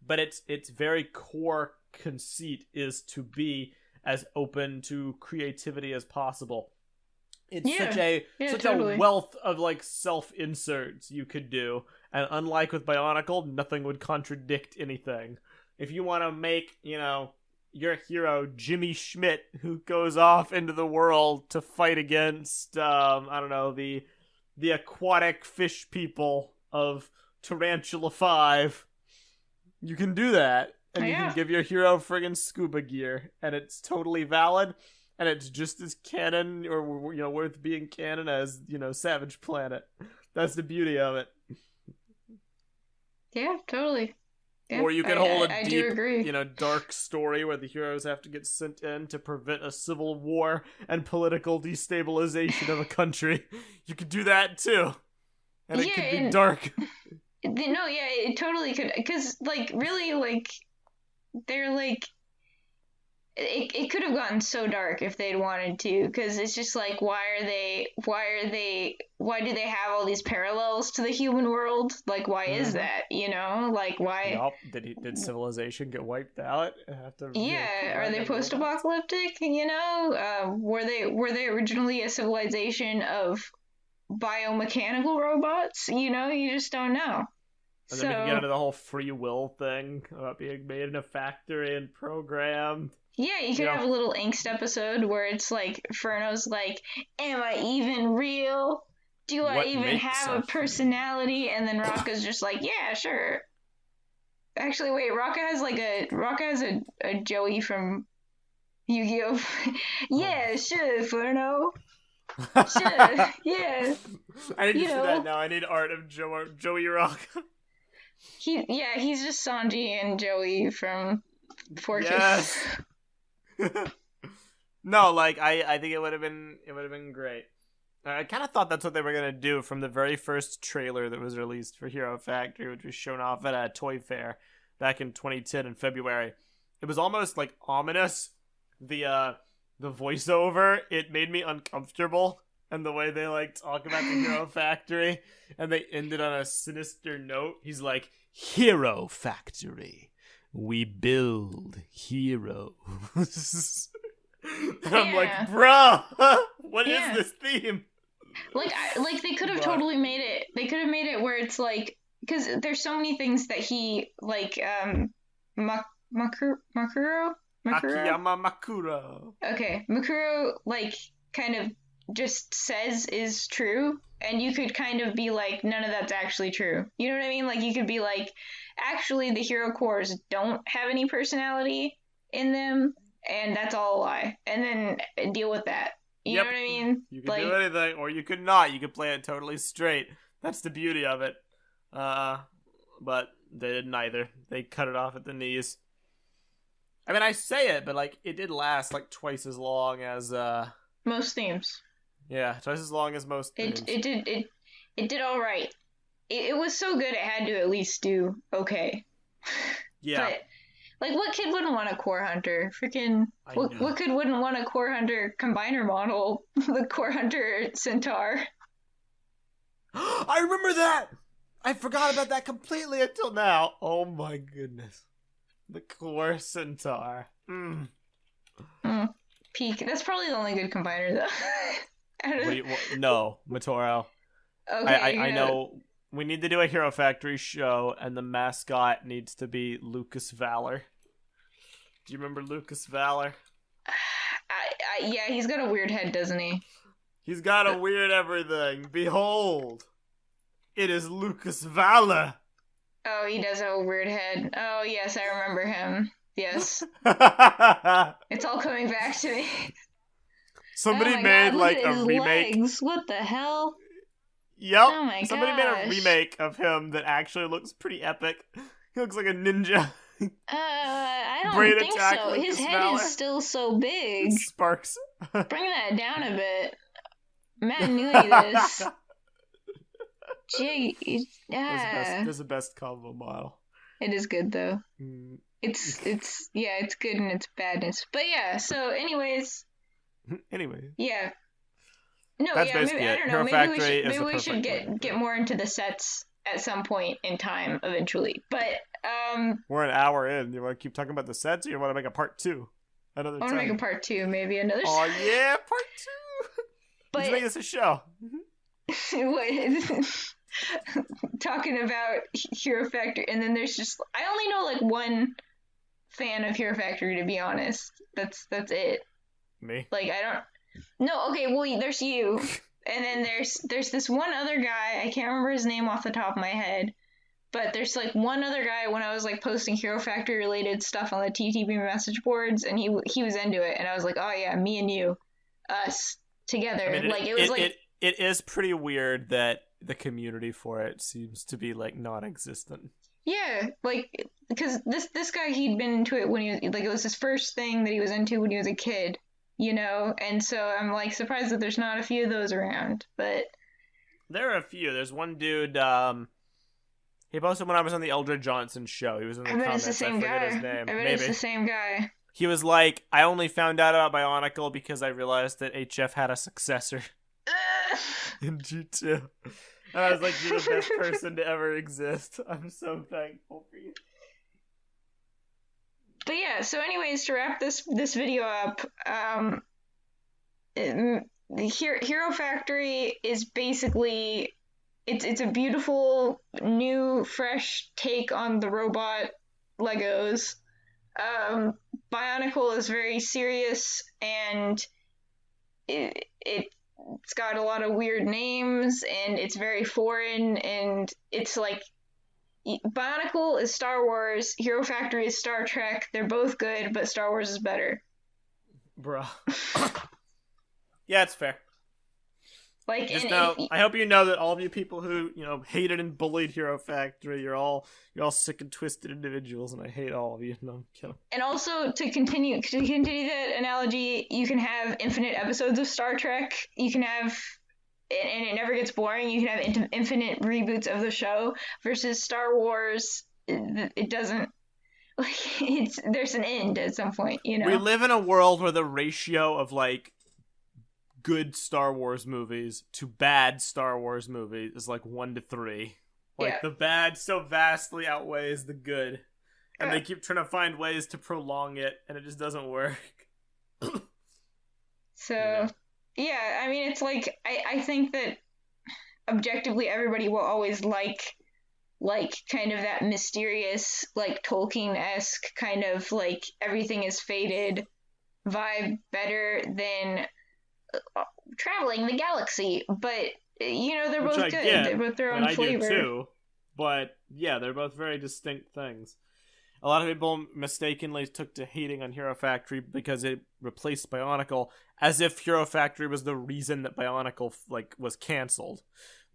But its very core conceit is to be as open to creativity as possible. It's such a wealth of like self-inserts you could do, and unlike with Bionicle, nothing would contradict anything. If you want to make, your hero Jimmy Schmidt, who goes off into the world to fight against, the aquatic fish people of Tarantula 5, you can do that, and you can give your hero friggin' scuba gear, and it's totally valid. And it's just as canon, or worth being canon as Savage Planet. That's the beauty of it. Yeah, totally. Yeah, or you can hold a I deep, do agree. Dark story where the heroes have to get sent in to prevent a civil war and political destabilization of a country. You could do that too, and it could be dark. No, yeah, it totally could, because really, they're It could have gotten so dark if they'd wanted to, because it's just why do they have all these parallels to the human world? Why is that? Why? Yep. Did civilization get wiped out? Are they post-apocalyptic? Were they originally a civilization of biomechanical robots? You just don't know. And then we can get into the whole free will thing about being made in a factory and programmed. Yeah, you could have a little angst episode where it's Furno's am I even real? Do I even have a personality? And then Rocka's just yeah, sure. Actually, wait, Rocka has a Joey from Yu-Gi-Oh! Yeah, sure, Furno. Sure, yeah. I need to see that now. I need art of Joey Rocka. He's just Sanji and Joey from Fortress. Yes. No, I think it would have been great. I kind of thought that's what they were gonna do from the very first trailer that was released for Hero Factory, which was shown off at a toy fair back in 2010 in February. It was almost ominous. The voiceover, it made me uncomfortable, and the way they talk about the Hero Factory, and they ended on a sinister note. He's like, Hero Factory. We build heroes. And I'm bruh, what is this theme? They could have totally made it. They could have made it where it's because there's so many things that he Makuro. Akiyama Makuro. Okay, Makuro kind of just says is true, and you could kind of be none of that's actually true. You know what I mean? You could be actually the hero cores don't have any personality in them, and that's all a lie, and then deal with that. You know what I mean? You could do anything, or you could not. You could play it totally straight. That's the beauty of it. But they didn't either. They cut it off at the knees. I mean, I say it, but it did last twice as long as most themes. Yeah, twice as long as most themes. It did all right. It was so good it had to at least do okay. Yeah. But what kid wouldn't want a Core Hunter? Freaking what kid wouldn't want a Core Hunter combiner model? The Core Hunter Centaur. I remember that. I forgot about that completely until now. Oh my goodness. The Core Centaur. Peak. That's probably the only good combiner, though. No, Matoro. Okay, I know we need to do a Hero Factory show, and the mascot needs to be Lucas Valor. Do you remember Lucas Valor? Yeah, he's got a weird head, doesn't he? He's got a weird everything. Behold, it is Lucas Valor. Oh, he does have a weird head. Oh, yes, I remember him. Yes. It's all coming back to me. Somebody made a remake. Legs. What the hell? Yep. Oh my Somebody made a gosh. remake of him that actually looks pretty epic. He looks like a ninja. I don't Brain think attack, so. His Lucas head Valor. is still so big. Sparks. Bring that down a bit. Matt knew this. Gee, That's the best combo model. It is good though. Mm. It's good in its badness. But yeah, so anyways, Anyway. yeah. No, That's yeah, maybe basically I it. don't know. Hero Maybe Factory is maybe the we should perfect way to get do it. more into the sets at some point in time eventually. But We're an hour in. You want to keep talking about the sets, or you want to make a part 2? Another I time. want to make a part 2, maybe another. Oh yeah, part 2. But Let's make this a show. what, talking about Hero Factory, and then there's just I only know like one fan of Hero Factory, to be honest. That's it. Me. Like I don't. No, okay. Well, there's you, and then there's this one other guy. I can't remember his name off the top of my head, but there's like one other guy when I was like posting Hero Factory related stuff on the TTB message boards, and he was into it, and I was like, oh yeah, me and you, us together. I mean, like it was like. It is pretty weird that the community for it seems to be like non-existent. Yeah, like because this guy, he'd been into it when he was like, it was his first thing that he was into when he was a kid, you know, and so I'm like surprised that there's not a few of those around. But there are a few. There's one dude. He posted when I was on the Eldred Johnson show. He was in the I bet comments. it's the same I forget guy. his name. I bet Maybe it's the same guy. He was like, I only found out about Bionicle because I realized that HF had a successor in G2. And I was like, you're the best person to ever exist. I'm so thankful for you. But yeah, so anyways, to wrap this video up, the Hero Factory is basically it's a beautiful new fresh take on the robot Legos. Bionicle is very serious, and it's got a lot of weird names, and it's very foreign, and it's like Bionicle is Star Wars, Hero Factory is Star Trek. They're both good, but Star Wars is better. Bruh. Yeah, it's fair. Like, just know, I hope you know that all of you people who, you know, hated and bullied Hero Factory, you're all sick and twisted individuals, and I hate all of you. No, I'm kidding. And also, to continue that analogy, you can have infinite episodes of Star Trek. You can have, and it never gets boring. You can have infinite reboots of the show. Versus Star Wars, it doesn't. Like, there's an end at some point. You know. We live in a world where the ratio of like good Star Wars movies to bad Star Wars movies is like 1-3. Like, the bad so vastly outweighs the good. And they keep trying to find ways to prolong it, and it just doesn't work. So, yeah, I mean, it's like, I think that objectively everybody will always like kind of that mysterious, like Tolkien-esque kind of like everything is fated vibe better than traveling the galaxy, but you know, they're both good. They're both their own flavor. I do too, but yeah, they're both very distinct things. A lot of people mistakenly took to hating on Hero Factory because it replaced Bionicle, as if Hero Factory was the reason that Bionicle like was canceled.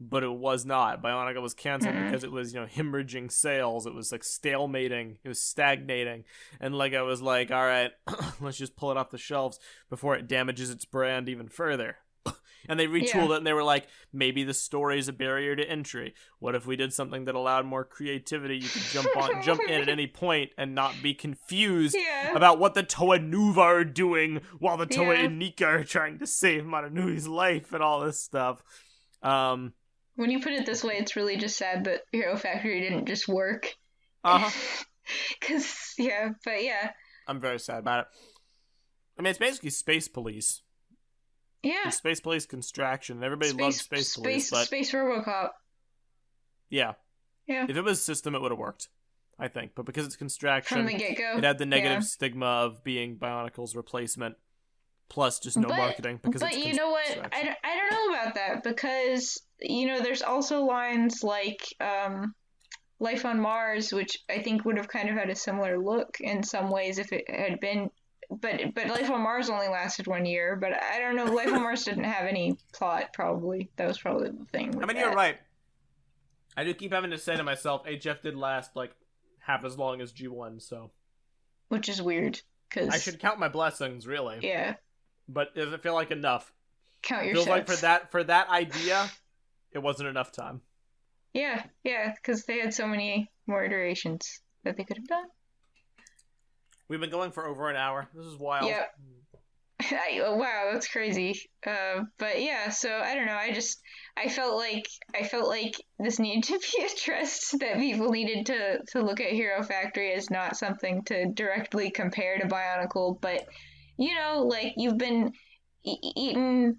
But it was not. Bionicle was canceled because it was, you know, hemorrhaging sales. It was like stalemating. It was stagnating. And Lego was like, all right, let's just pull it off the shelves before it damages its brand even further. And they retooled it, and they were like, maybe the story is a barrier to entry. What if we did something that allowed more creativity? You could jump in at any point and not be confused about what the Toa Nuva are doing while the Toa Inika are trying to save Matanui's life and all this stuff. When you put it this way, it's really just sad that Hero Factory didn't just work. Because, but yeah. I'm very sad about it. I mean, it's basically Space Police. Yeah. It's Space Police Construction. Everybody loves Space Police, but... Space Robocop. Yeah. Yeah. If it was System, it would have worked, I think. But because it's Construction... From the get-go. It had the negative stigma of being Bionicle's replacement, plus just no marketing. Because but you know what? I don't know about that, because, you know, there's also lines like Life on Mars, which I think would have kind of had a similar look in some ways if it had been... But Life on Mars only lasted 1 year, but I don't know, Life on Mars didn't have any plot, probably. That was probably the thing with I mean, you're right. I do keep having to say to myself, HF did last, like, half as long as G1, so. Which is weird, because... I should count my blessings, really. Yeah. But does it feel like enough? Count your Feels sets. like for that idea, it wasn't enough time. Yeah, because they had so many more iterations that they could have done. We've been going for over an hour. This is wild. Yep. Wow, that's crazy. But yeah, so I don't know. I felt like this needed to be addressed. That people needed to look at Hero Factory as not something to directly compare to Bionicle, but like you've been eating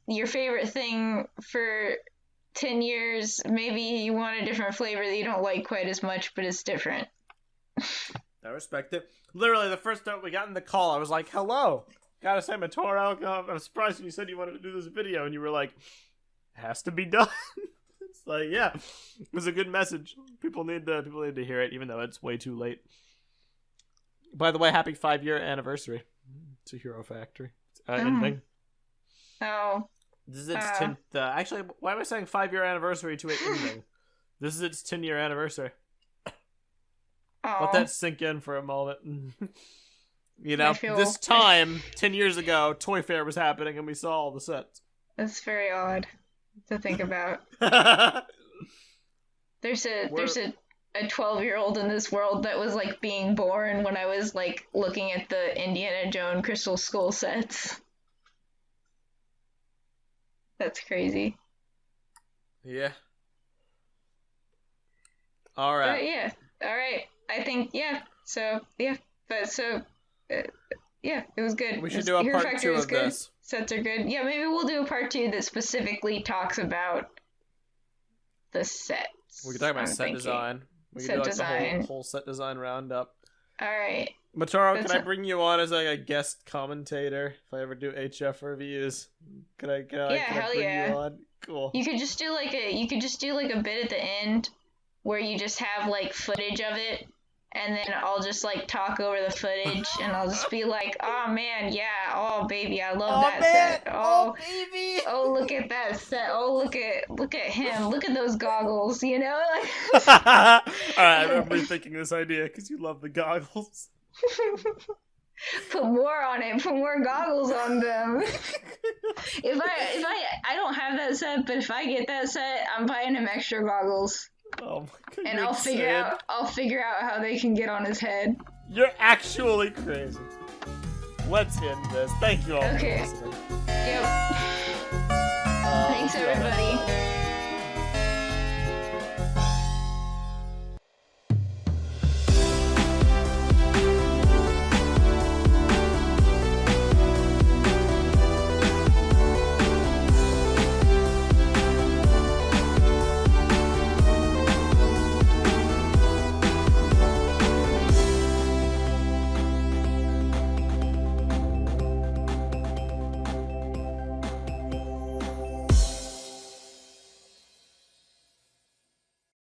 your favorite thing for 10 years. Maybe you want a different flavor that you don't like quite as much, but it's different. I respect it. Literally, the first time we got in the call, I was like, hello. Gotta say, Matoro, I'm surprised when you said you wanted to do this video, and you were like, has to be done. It's like, yeah, it was a good message. People need to hear it, even though it's way too late. By the way, happy 5-year anniversary to Hero Factory. Ending. Oh. This is its 10th. Actually, why am I saying 5-year anniversary to it ending? This is its 10-year anniversary. Let that sink in for a moment. This time, 10 years ago, Toy Fair was happening and we saw all the sets. That's very odd to think about. There's a 12-year-old in this world that was like being born when I was like looking at the Indiana Jones Crystal Skull sets. That's crazy. Yeah. All right. But yeah. All right. I think, yeah. So, yeah. But so, yeah, it was good. We should do a Hero part Factory 2 was of good. this. Sets are good. Yeah, maybe we'll do a part 2 that specifically talks about the sets. We can talk about set design. We can do like the whole set design roundup. All right. Matoro, can I bring you on as like a guest commentator if I ever do HF reviews? Can I bring you on? Cool. You could just do like a bit at the end where you just have like footage of it, and then I'll just like talk over the footage, and I'll just be like, "Oh man, yeah, oh baby, I love that set. Oh baby, oh look at that set. Oh look at him. Look at those goggles. You know." All right, I'm rethinking this idea because you love the goggles. Put more on it. Put more goggles on them. if I don't have that set, but if I get that set, I'm buying him extra goggles. Oh my God, and I'll figure out how they can get on his head. You're actually crazy. Let's end this. Thank you all for listening. Yep. Thanks everybody.